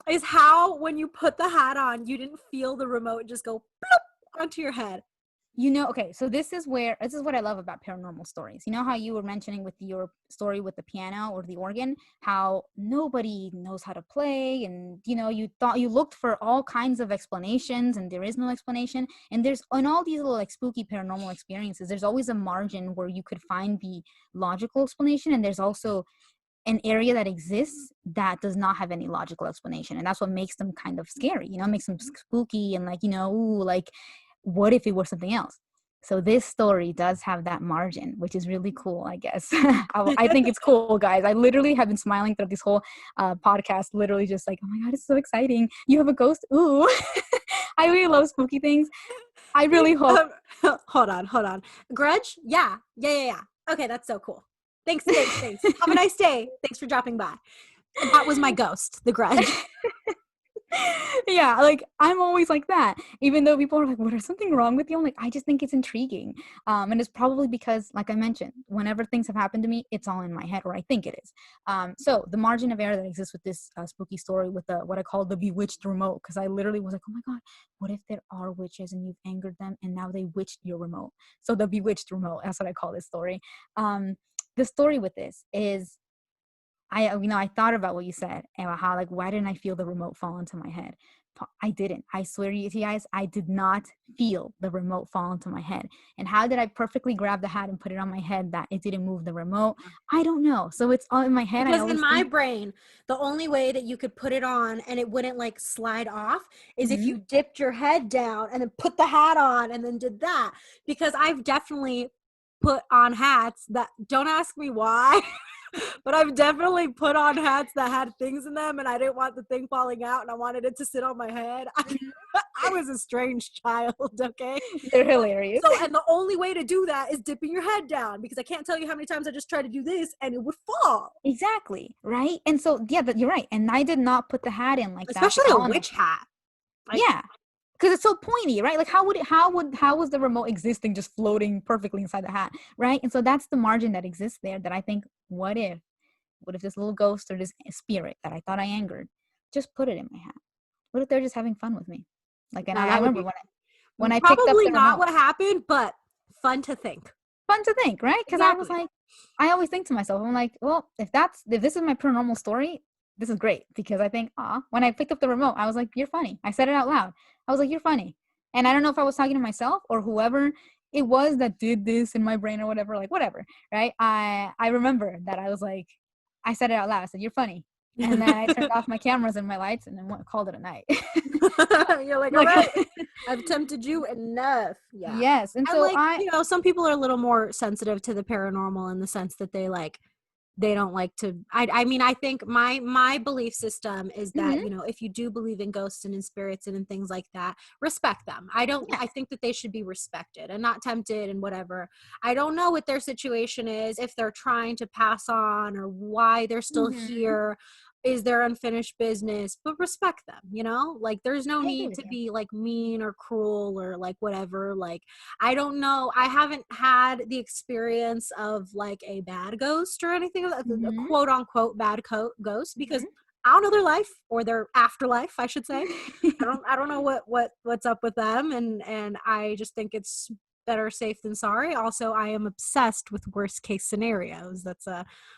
is how when you put the hat on, you didn't feel the remote just go bloop onto your head. Okay, so this is what I love about paranormal stories. You know how you were mentioning with your story with the piano or the organ, how nobody knows how to play, and you thought you looked for all kinds of explanations and there is no explanation. And there's on all these little like spooky paranormal experiences, there's always a margin where you could find the logical explanation, and there's also an area that exists that does not have any logical explanation, and that's what makes them kind of scary, makes them spooky and like, ooh, like what if it were something else. So this story does have that margin, which is really cool, I guess. I think it's cool, guys. I literally have been smiling through this whole podcast, literally just like, oh my God, it's so exciting, you have a ghost, ooh. I really love spooky things. I really hope. Hold on. Grudge? Yeah. Okay, that's so cool. Thanks. Have a nice day. Thanks for dropping by. That was my ghost, the Grudge. Yeah, like I'm always like that, even though people are like, what, is something wrong with you? I'm like, I just think it's intriguing. And it's probably because, like I mentioned, whenever things have happened to me, it's all in my head, or I think it is. So the margin of error that exists with this spooky story with the what I call the bewitched remote, because I literally was like, oh my God, what if there are witches and you've angered them and now they witched your remote? So the bewitched remote, that's what I call this story. The story with this is, I thought about what you said and how, like, why didn't I feel the remote fall into my head? I didn't. I swear to you guys, I did not feel the remote fall into my head. And how did I perfectly grab the hat and put it on my head that it didn't move the remote? I don't know. So it's all in my head. I Because in always my think, brain, the only way that you could put it on and it wouldn't like slide off is if mhm. you dipped your head down and then put the hat on and then did that. Because I've definitely put on hats that, don't ask me why, but I've definitely put on hats that had things in them and I didn't want the thing falling out and I wanted it to sit on my head. I was a strange child, okay? They're hilarious. So, and the only way to do that is dipping your head down, because I can't tell you how many times I just tried to do this and it would fall. Exactly. Right. And so, yeah, you're right. And I did not put the hat in like that to Especially a fall on the witch hat. Like, Yeah. Because it's so pointy, right? Like how was the remote existing just floating perfectly inside the hat, right? And so that's the margin that exists there that I think, what if this little ghost or this spirit that I thought I angered just put it in my hat? What if they're just having fun with me? Like, and now I that would remember be when I picked up probably the not remote. what happened, but fun to think. Fun to think, right? Because I was Exactly. like, I always think to myself, I'm like, well, if this is my paranormal story, this is great, because I think, when I picked up the remote, I was like, you're funny. I said it out loud. I was like, you're funny. And I don't know if I was talking to myself or whoever it was that did this in my brain or whatever, like whatever, right? I remember that I was like, I said it out loud. I said, you're funny. And then I turned off my cameras and my lights and then called it a night. You're like, all Like, right, I've tempted you enough. Yeah. yes. And And so like, some people are a little more sensitive to the paranormal in the sense that they don't like to. I mean, I think my belief system is that, mhm, if you do believe in ghosts and in spirits and in things like that, respect them. I yes. think that they should be respected and not tempted and whatever. I don't know what their situation is, if they're trying to pass on or why they're still Mhm. here, is their unfinished business, but respect them, like there's no I agree need with to you. be like mean or cruel or like whatever. Like, I don't know. I haven't had the experience of like a bad ghost or anything, a Mhm. quote unquote bad ghost, because I don't know their life or their afterlife, I should say. I don't know what's up with them, and I just think it's better safe than sorry. Also, I am obsessed with worst case scenarios.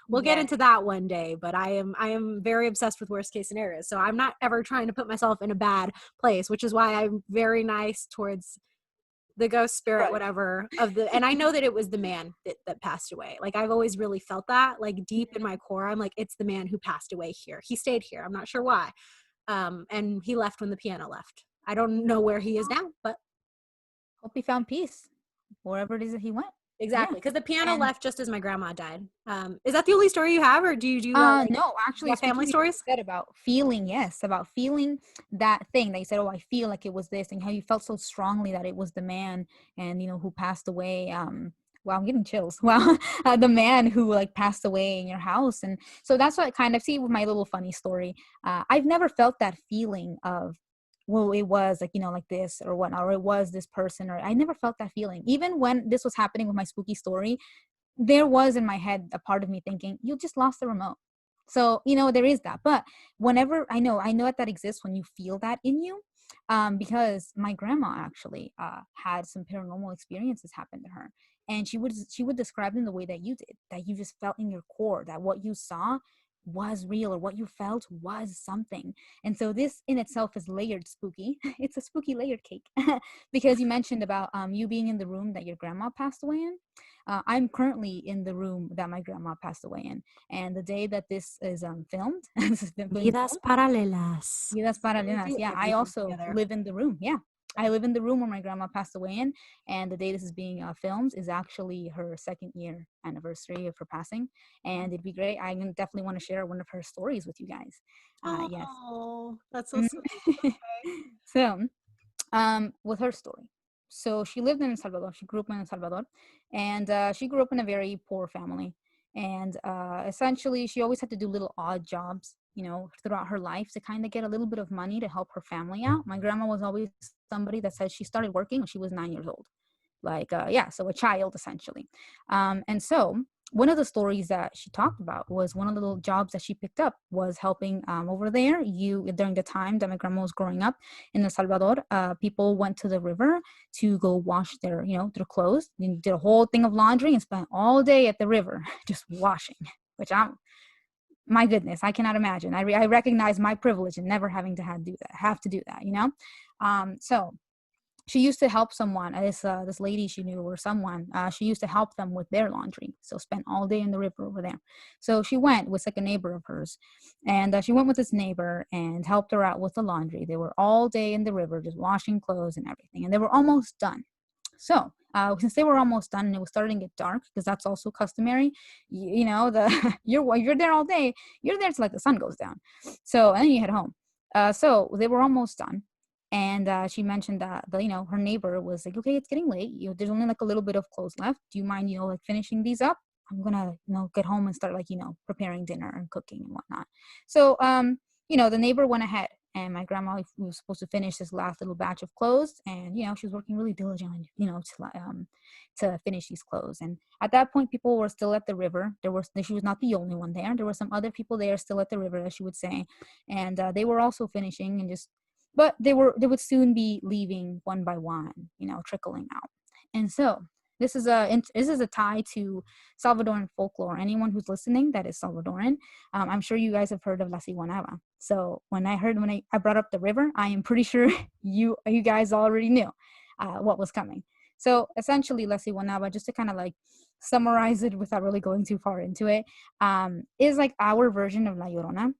We'll get Yes. into that one day, but I am very obsessed with worst case scenarios. So I'm not ever trying to put myself in a bad place, which is why I'm very nice towards the ghost spirit, Right. whatever, and I know that it was the man that passed away. Like, I've always really felt that, like, deep in my core. I'm like, it's the man who passed away here. He stayed here. I'm not sure why. And he left when the piano left. I don't know where he is now, but Hope he found peace wherever it is that he went. Yeah. exactly, because the piano And left just as my grandma died. Is that the only story you have, or do you do like no, actually, more family speaking of what you stories? said about feeling, yes, about feeling that thing that you said, oh, I feel like it was this, and how you felt so strongly that it was the man and who passed away. wow, I'm getting chills. Wow, the man who like passed away in your house. And so that's what I kind of see with my little funny story. I've never felt that feeling of, well, it was like, like this or whatnot, or it was this person, or I never felt that feeling. Even when this was happening with my spooky story, there was in my head a part of me thinking, you just lost the remote. So, there is that. But whenever I know that exists when you feel that in you, because my grandma actually had some paranormal experiences happen to her. And she would describe them the way that you did, that you just felt in your core that what you saw was real, or what you felt was something. And so this in itself is layered spooky. It's a spooky layered cake. Because you mentioned about you being in the room that your grandma passed away in. I'm currently in the room that my grandma passed away in, and the day that this is filmed, this is being Vidas filmed, paralelas. Vidas Paralelas. Fusing Yeah, I everything also together. live in the room. Yeah, I live in the room where my grandma passed away in, and the day this is being filmed is actually her second year anniversary of her passing, and it'd be great. I definitely want to share one of her stories with you guys. Yes. Oh, that's so Mhm. sweet. Okay. So, with her story. So she lived in El Salvador. She grew up in El Salvador, and she grew up in a very poor family. And essentially, she always had to do little odd jobs, throughout her life to kind of get a little bit of money to help her family out. My grandma was always somebody that said she started working when she was 9 years old, like yeah, so a child essentially. And so one of the stories that she talked about was one of the little jobs that she picked up was helping over there. You During the time that my grandma was growing up in El Salvador, people went to the river to go wash their clothes, and did a whole thing of laundry and spent all day at the river just washing, which I'm my goodness, I cannot imagine. I recognize my privilege in never having to have to do that. So she used to help someone, this lady she knew, or someone, she used to help them with their laundry, so spent all day in the river over there. So she went with like a neighbor of hers, and she went with this neighbor and helped her out with the laundry. They were all day in the river just washing clothes and everything, and they were almost done. So since they were almost done and it was starting to get dark, because that's also customary, the you're there all day, you're there till like the sun goes down. So and then you head home. So they were almost done, and she mentioned that her neighbor was like, okay, it's getting late. There's only like a little bit of clothes left. Do you mind like finishing these up? I'm gonna get home and start like preparing dinner and cooking and whatnot. So the neighbor went ahead, and my grandma was supposed to finish this last little batch of clothes, and she was working really diligently to finish these clothes. And at that point, people were still at the river. She was not the only one there. There were some other people there still at the river, as she would say, and they were also finishing, and just but they would soon be leaving one by one, trickling out. And so this is a tie to Salvadoran folklore. Anyone who's listening that is Salvadoran, I'm sure you guys have heard of La Ciguanaba. So when I brought up the river, I am pretty sure you guys already knew what was coming. So essentially, La Ciguanaba, just to kind of like summarize it without really going too far into it, is like our version of La Llorona.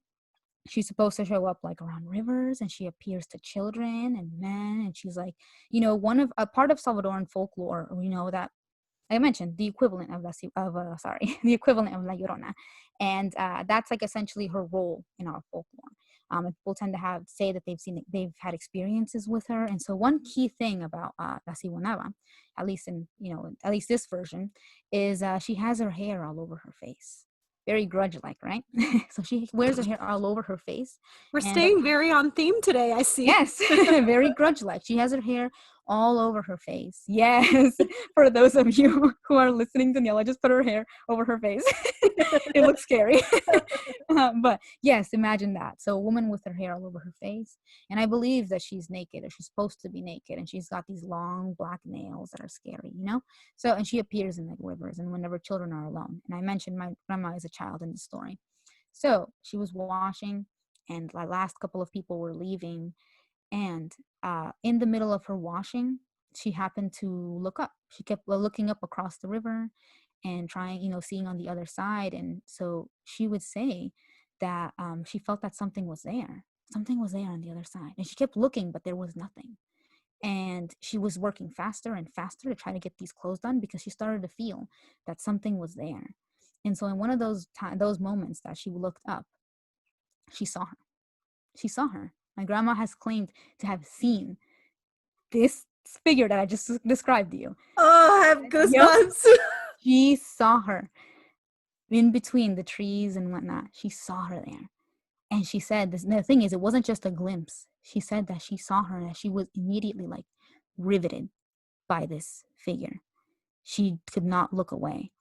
She's supposed to show up like around rivers, and she appears to children and men, and she's like, one of a part of Salvadoran folklore, that I mentioned, the equivalent of the equivalent of La Llorona, and that's like essentially her role in our folklore. And people tend to say that they've had experiences with her, and so one key thing about La Ciguanaba, at least this version, is she has her hair all over her face, very grudge-like, right? So she wears her hair all over her face, We're and staying very on theme today, I see. yes, very grudge-like. She has her hair all over her face. Yes, for those of you who are listening, Daniela just put her hair over her face. It looks scary. But yes, imagine that. So a woman with her hair all over her face, and I believe that she's naked, or she's supposed to be naked, and she's got these long black nails that are scary. So, and she appears in like rivers and whenever children are alone. And I mentioned my grandma is a child in the story. So she was washing, and the last couple of people were leaving, and in the middle of her washing, she happened to look up. She kept looking up across the river and trying, seeing on the other side. And so she would say that she felt that something was there. Something was there on the other side. And she kept looking, but there was nothing. And she was working faster and faster to try to get these clothes done because she started to feel that something was there. And so in one of those moments that she looked up, she saw her. She saw her. My grandma has claimed to have seen this figure that I just described to you. Oh, I have Yep. goosebumps. She saw her in between the trees and whatnot. She saw her there. And she said this. The thing is, it wasn't just a glimpse. She said that she saw her and that she was immediately like riveted by this figure. She could not look away.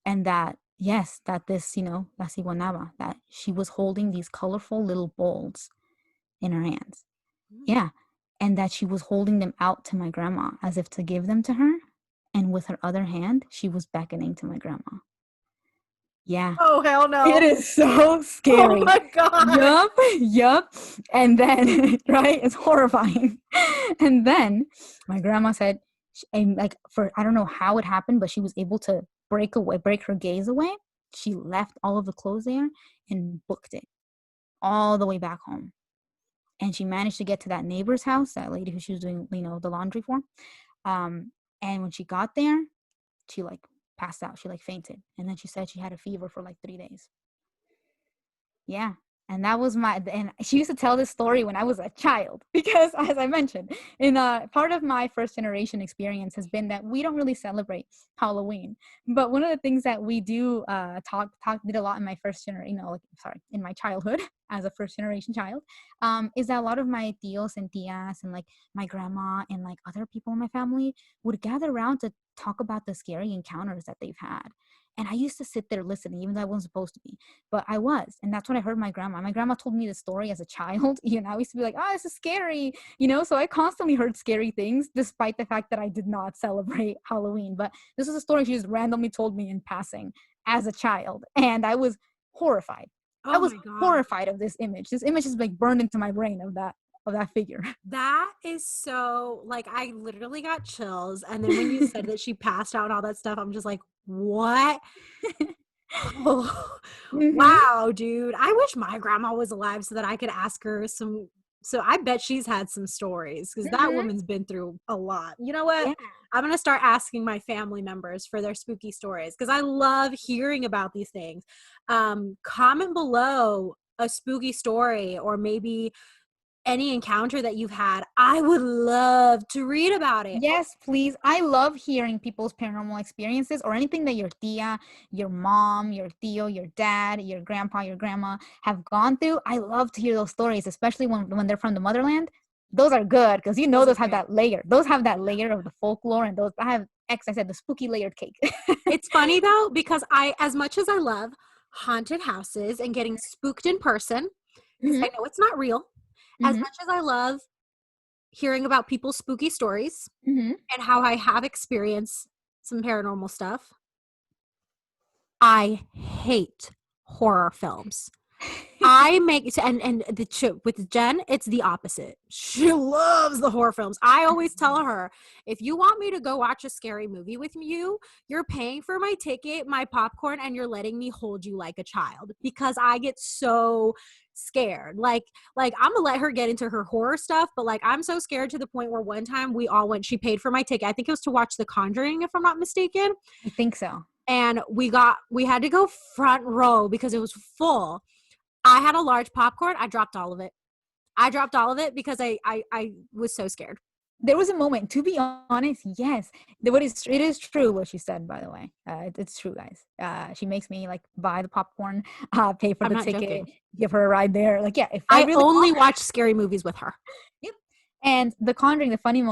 And that, yes, that this, la ciguanaba, that she was holding these colorful little bowls in her hands. Yeah. And that she was holding them out to my grandma as if to give them to her. And with her other hand, she was beckoning to my grandma. Yeah. Oh, hell It no. is so Oh scary. my God. Yup, yup. And then, right, it's horrifying. And then my grandma said, and like for I don't know how it happened, but she was able to break her gaze away. She left all of the clothes there and booked it all the way back home. And she managed to get to that neighbor's house, that lady who she was doing, the laundry for. And when she got there, she like passed out. She like fainted. And then she said she had a fever for like 3 days. Yeah. And that was and she used to tell this story when I was a child because, as I mentioned, in part of my first generation experience has been that we don't really celebrate Halloween. But one of the things that we do did a lot in my first generation, in my childhood as a first generation child, is that a lot of my tios and tias and like my grandma and like other people in my family would gather around to talk about the scary encounters that they've had. And I used to sit there listening, even though I wasn't supposed to be. But I was. And that's when I heard my grandma. My grandma told me the story as a child. I used to be like, oh, this is scary. So I constantly heard scary things, despite the fact that I did not celebrate Halloween. But this is a story she just randomly told me in passing as a child. And I was horrified. I Oh was my God. horrified of this image. This image is like burned into my brain of that figure. That is so, like, I literally got chills. And then when you said that she passed out and all that stuff, I'm just like, what? Oh, Mm-hmm. wow, dude. I wish my grandma was alive so that I could ask her some. So I bet she's had some stories because that Mm-hmm. woman's been through a lot. You know what? Yeah. I'm going to start asking my family members for their spooky stories because I love hearing about these things. Comment below a spooky story or maybe any encounter that you've had. I would love to read about it. Yes, please. I love hearing people's paranormal experiences or anything that your tia, your mom, your tío, your dad, your grandpa, your grandma have gone through. I love to hear those stories, especially when they're from the motherland. Those are good because Those are those have great. that layer. Those have that layer of the folklore and those I have I said the spooky layered cake. It's funny though, because as much as I love haunted houses and getting spooked in person, because Hmm. I know it's not real, as Hmm. much as I love hearing about people's spooky stories Hmm. and how I have experienced some paranormal stuff, I hate horror films. I make and with Jen, it's the opposite. She loves the horror films. I always tell her, if you want me to go watch a scary movie with you, you're paying for my ticket, my popcorn, and you're letting me hold you like a child because I get so scared. Like I'm gonna let her get into her horror stuff, but like I'm so scared to the point where one time we all went. She paid for my ticket. I think it was to watch The Conjuring, if I'm not mistaken. I think so. And we had to go front row because it was full. I had a large popcorn. I dropped all of it. I dropped all of it because I was so scared. There was a moment, to be honest, yes. It is true what she said, by the way. It's true, guys. She makes me like buy the popcorn, pay for I'm the not ticket, joking. give her a ride there. Like, yeah, if I I really only want her. watch scary movies with her. Yep. And The Conjuring, the funny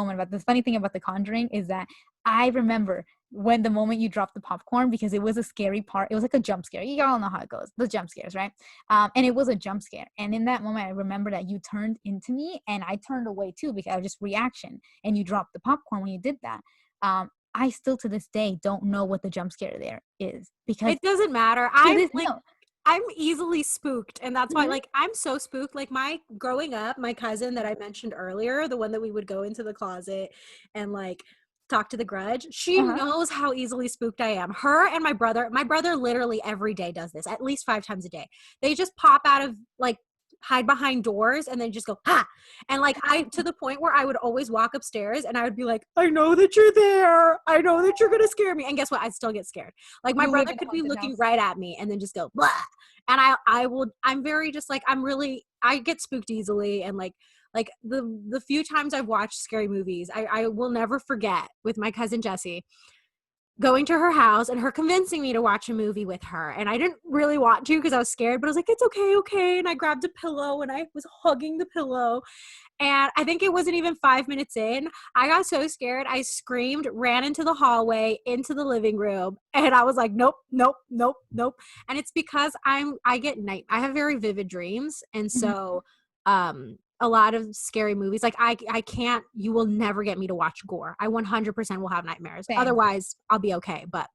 thing about The Conjuring is that I remember when the moment you dropped the popcorn because it was a scary part. It was like a jump scare. You all know how it goes. The jump scares, right? And it was a jump scare. And in that moment, I remember that you turned into me and I turned away too because I was just reaction. And you dropped the popcorn when you did that. I still to this day don't know what the jump scare there is because It doesn't matter. to this no. I'm easily spooked, and that's why Mhm. like I'm so spooked. Like my growing up, my cousin that I mentioned earlier, the one that we would go into the closet and like talk to the grudge, she Uh-huh. knows how easily spooked I am. Her and my brother literally every day does this, at least 5 times a day. They just pop out of like hide behind doors and then just go ha, and like I to the point where I would always walk upstairs and I would be like, I know that you're there, I know that you're gonna scare me, and guess what, I still get scared. Like my You live brother in a could be haunted looking house. right at me and then just go blah, and I'm very just like I'm really I get spooked easily, and like Like the few times I've watched scary movies, I will never forget with my cousin Jessie going to her house and her convincing me to watch a movie with her. And I didn't really want to because I was scared, but I was like, it's okay, okay. And I grabbed a pillow and I was hugging the pillow. And I think it wasn't even 5 minutes in. I got so scared. I screamed, ran into the hallway, into the living room. And I was like, nope, nope, nope, nope. And it's because I have very vivid dreams. And Mhm. so, a lot of scary movies, like I can't, you will never get me to watch gore. I 100% will have nightmares. Same. Otherwise I'll be okay. But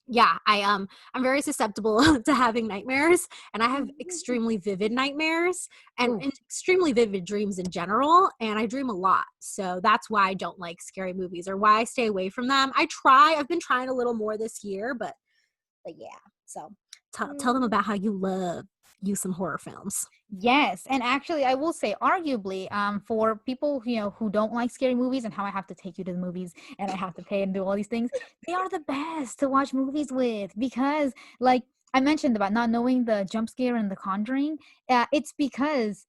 yeah, I'm very susceptible to having nightmares, and I have extremely vivid nightmares and Oof. extremely vivid dreams in general, and I dream a lot. So that's why I don't like scary movies or why I stay away from them. I've been trying a little more this year, but yeah. So tell them Mm. about how you love you some horror films. Yes, and actually, I will say, arguably, for people who don't like scary movies, and how I have to take you to the movies, and I have to pay and do all these things, they are the best to watch movies with because, like I mentioned about not knowing the jump scare in The Conjuring, it's because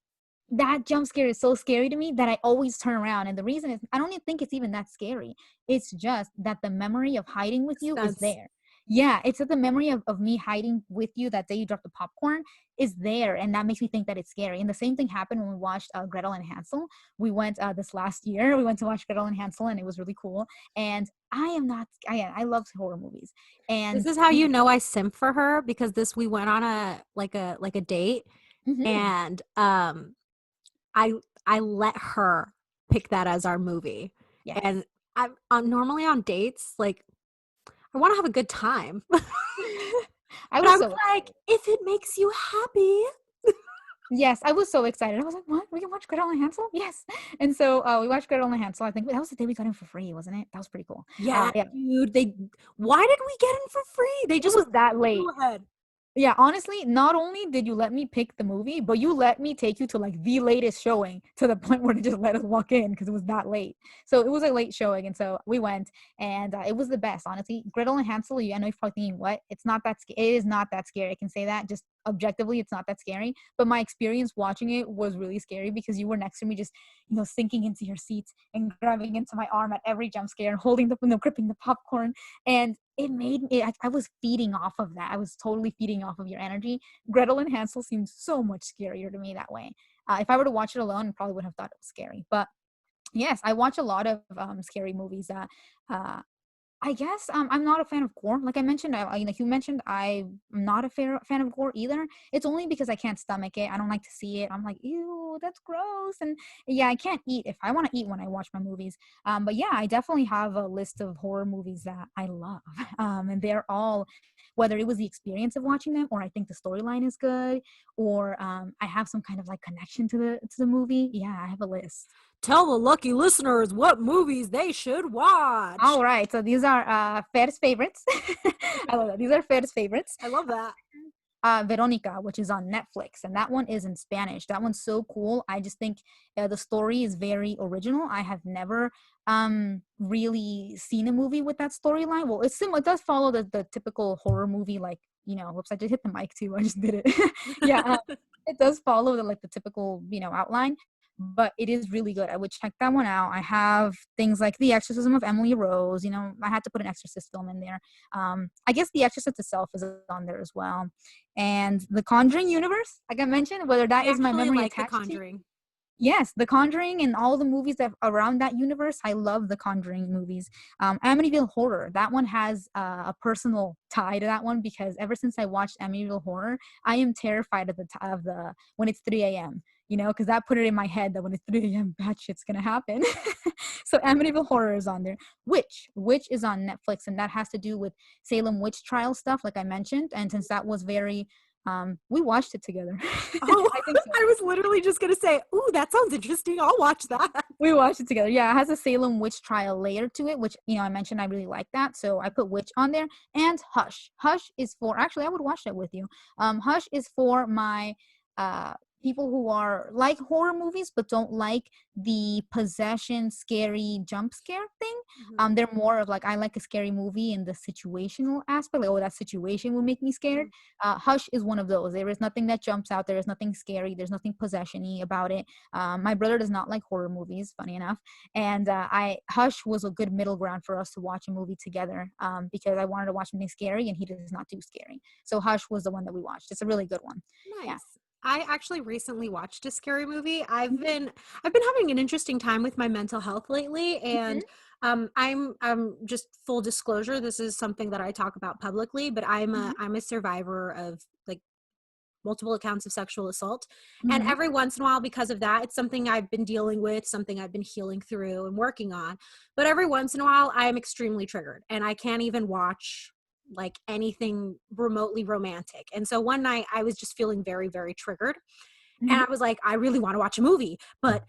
that jump scare is so scary to me that I always turn around. And the reason is I don't even think it's even that scary. It's just that the memory of hiding with you is Sense. there. Yeah, it's that the memory of me hiding with you that day you dropped the popcorn is there. And that makes me think that it's scary. And the same thing happened when we watched Gretel and Hansel. We went this last year. We went to watch Gretel and Hansel and it was really cool. And I love horror movies. This And is how we, you know I simp for her because this we went on a date, Mhm. and I I let her pick that as our movie. And Yes. I'm normally on dates, like I want to have a good time. But I I was was so like, excited. if it makes you happy. Yes, I was so excited. I was like, "What? We can watch Gretel and Hansel?" Yes. And so we watched Gretel and Hansel. I think that was the day we got in for free, wasn't it? That was pretty cool. Yeah, Yeah, dude, why did we get in for free? They it just was was that go late. ahead. Yeah, honestly, not only did you let me pick the movie, but you let me take you to like the latest showing to the point where they just let us walk in because it was that late. So it was a late showing, and so we went, and it was the best, honestly. Gretel and Hansel. I know you're probably thinking, "What? It's not that. It is not that scary." I can say that just objectively, it's not that scary. But my experience watching it was really scary because you were next to me, just sinking into your seats and grabbing into my arm at every jump scare and holding gripping the popcorn, and it made me I was feeding off of that. I was totally feeding off of your energy. Gretel and Hansel seemed so much scarier to me that way. If I were to watch it alone, I probably would have thought it was scary. But yes, I watch a lot of scary movies. Uh, I guess I'm not a fan of gore. Like I mentioned, like you mentioned, I'm not a fan of gore either. It's only because I can't stomach it. I don't like to see it. I'm like, ew, that's gross. And yeah, I can't eat if I want to eat when I watch my movies. But yeah, I definitely have a list of horror movies that I love. And they're all, whether it was the experience of watching them, or I think the storyline is good, or I have some kind of like connection to the movie. Yeah, I have a list. Tell the lucky listeners what movies they should watch. All right, so these are Fair's favorites. I love that. These are Fair's favorites. I love that. Veronica, which is on Netflix, and that one is in Spanish. That one's so cool. I just think the story is very original. I have never really seen a movie with that storyline. Well, it's similar. It does follow the typical horror movie, like whoops, I just hit the mic too. I just did it. Yeah, it does follow the typical outline, but it is really good. I would check that one out. I have things like The Exorcism of Emily Rose. I had to put an Exorcist film in there. I guess The Exorcist itself is on there as well. And The Conjuring universe, like I mentioned, whether that I is my actually memory like The attached to. Conjuring. Yes, The Conjuring and all the movies that around that universe. I love The Conjuring movies. Amityville Horror, that one has a personal tie to that one because ever since I watched Amityville Horror, I am terrified of the when it's 3 a.m. Because that put it in my head that when it's 3 a.m., bad shit's gonna happen. So Amityville Horror is on there. Witch is on Netflix, and that has to do with Salem witch trial stuff, like I mentioned. And since that was very, we watched it together. Oh, I think so. I was literally just gonna say, "Ooh, that sounds interesting. I'll watch that." We watched it together. Yeah, it has a Salem witch trial layer to it, which I mentioned I really like that. So I put witch on there. And Hush. Hush is for, actually I would watch that with you. Hush is for my people who are like horror movies but don't like the possession, scary jump scare thing. Mhm. They're more of like, I like a scary movie in the situational aspect. Like, oh, that situation will make me scared. Mhm. Hush is one of those. There is nothing that jumps out. There is nothing scary. There's nothing possession-y about it. My brother does not like horror movies, funny enough, and I Hush was a good middle ground for us to watch a movie together, because I wanted to watch something scary and he does not do scary. So Hush was the one that we watched. It's a really good one. Yeah. Nice. I actually recently watched a scary movie. Mhm, I've been having an interesting time with my mental health lately, mhm, and I'm just full disclosure, this is something that I talk about publicly, but mhm, I'm a survivor of like multiple accounts of sexual assault. And mhm, every once in a while, because of that, it's something I've been dealing with, something I've been healing through and working on. But every once in a while, I'm extremely triggered and I can't even watch like anything remotely romantic. And so one night I was just feeling very, very triggered. And mhm. I was like, I really want to watch a movie, but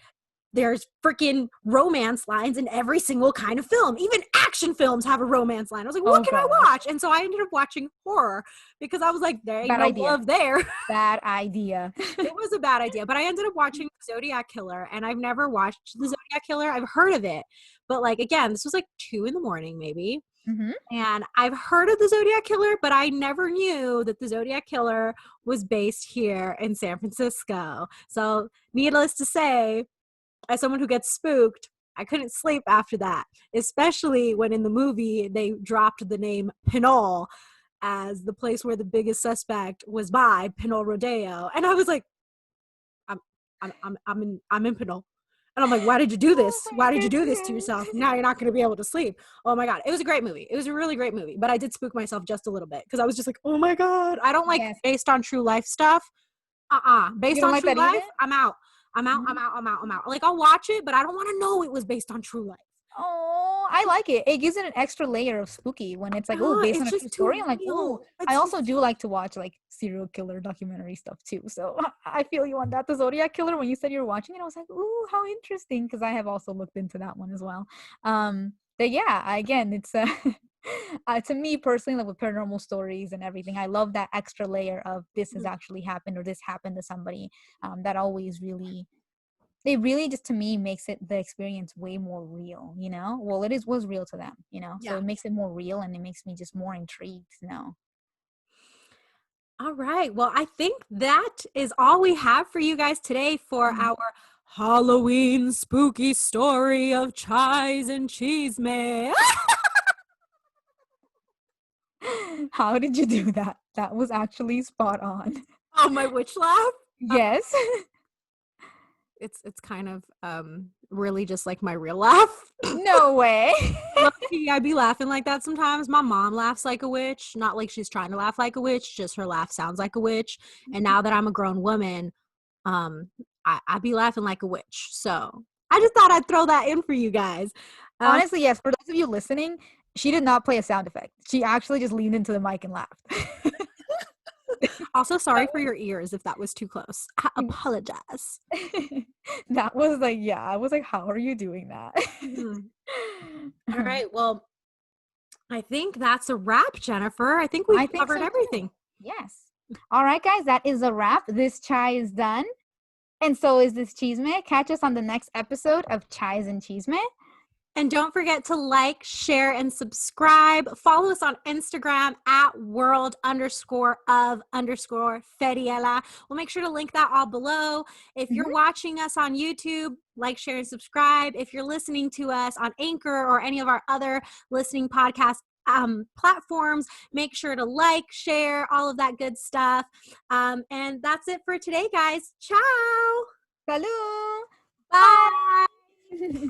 there's freaking romance lines in every single kind of film. Even action films have a romance line. I was like, what Oh can I gosh, watch? And so I ended up watching horror because I was like, there ain't bad no idea. love there. Bad idea. It was a bad idea, but I ended up watching Zodiac Killer, and I've never watched the Zodiac Killer. I've heard of it, but like again, this was like 2 in the morning, maybe. Mhm. And I've heard of the Zodiac Killer, but I never knew that the Zodiac Killer was based here in San Francisco. So, needless to say, as someone who gets spooked, I couldn't sleep after that, especially when in the movie they dropped the name Pinole as the place where the biggest suspect was by Pinole Rodeo. And I was like, I'm I'm in Pinole. And I'm like, why did you do Oh this? my Why did you do this to yourself? goodness. Now you're not going to be able to sleep. Oh my God. It was a great movie. It was a really great movie, but I did spook myself just a little bit because I was just like, oh my God. I don't like Yes. based on true life stuff. You Based don't on like true that either? life, I'm out. I'm out. I'm Mhm. out. I'm out. I'm out. Like I'll watch it, but I don't want to know it was based on true life. Oh, I like it. It gives it an extra layer of spooky when it's like, oh, based on It's a true just story. too I'm like, oh, real. I It's also just do like to watch like serial killer documentary stuff too. So I feel you on that. The Zodiac Killer, when you said you were watching it, I was like, ooh, how interesting. Because I have also looked into that one as well. But yeah, again, it's to me personally, like with paranormal stories and everything, I love that extra layer of this has actually happened or this happened to somebody. That always really it really just to me makes it the experience way more real, you know? Well, it is was real to them, you know? So yeah. it makes it more real and it makes me just more intrigued to know. All right. Well, I think that is all we have for you guys today for Mhm. our Halloween spooky story of Chais and Chisme. How did you do that? That was actually spot on. Oh, my witch laugh. Yes. It's kind of really just like my real laugh. No way. Low key, I be laughing like that sometimes. My mom laughs like a witch, not like she's trying to laugh like a witch, just her laugh sounds like a witch. And now that I'm a grown woman, um, I be laughing like a witch. So I just thought I'd throw that in for you guys. Uh, Honestly, yes, for those of you listening, she did not play a sound effect. She actually just leaned into the mic and laughed. Also, That sorry for your ears if that was too close. I was apologize. that was like, yeah, I was like, how are you doing that? Mhm. All right. Well, I think that's a wrap, Jennifer. I think we've I think covered so too. everything. Yes. All right, guys, that is a wrap. This chai is done. And so is this chisme. Catch us on the next episode of Chais and Chisme. And don't forget to like, share, and subscribe. Follow us on Instagram at world_of_feriela. We'll make sure to link that all below. If you're Mhm. watching us on YouTube, like, share, and subscribe. If you're listening to us on Anchor or any of our other listening podcast platforms, make sure to like, share, all of that good stuff. And that's it for today, guys. Ciao. Salud. Bye. Bye.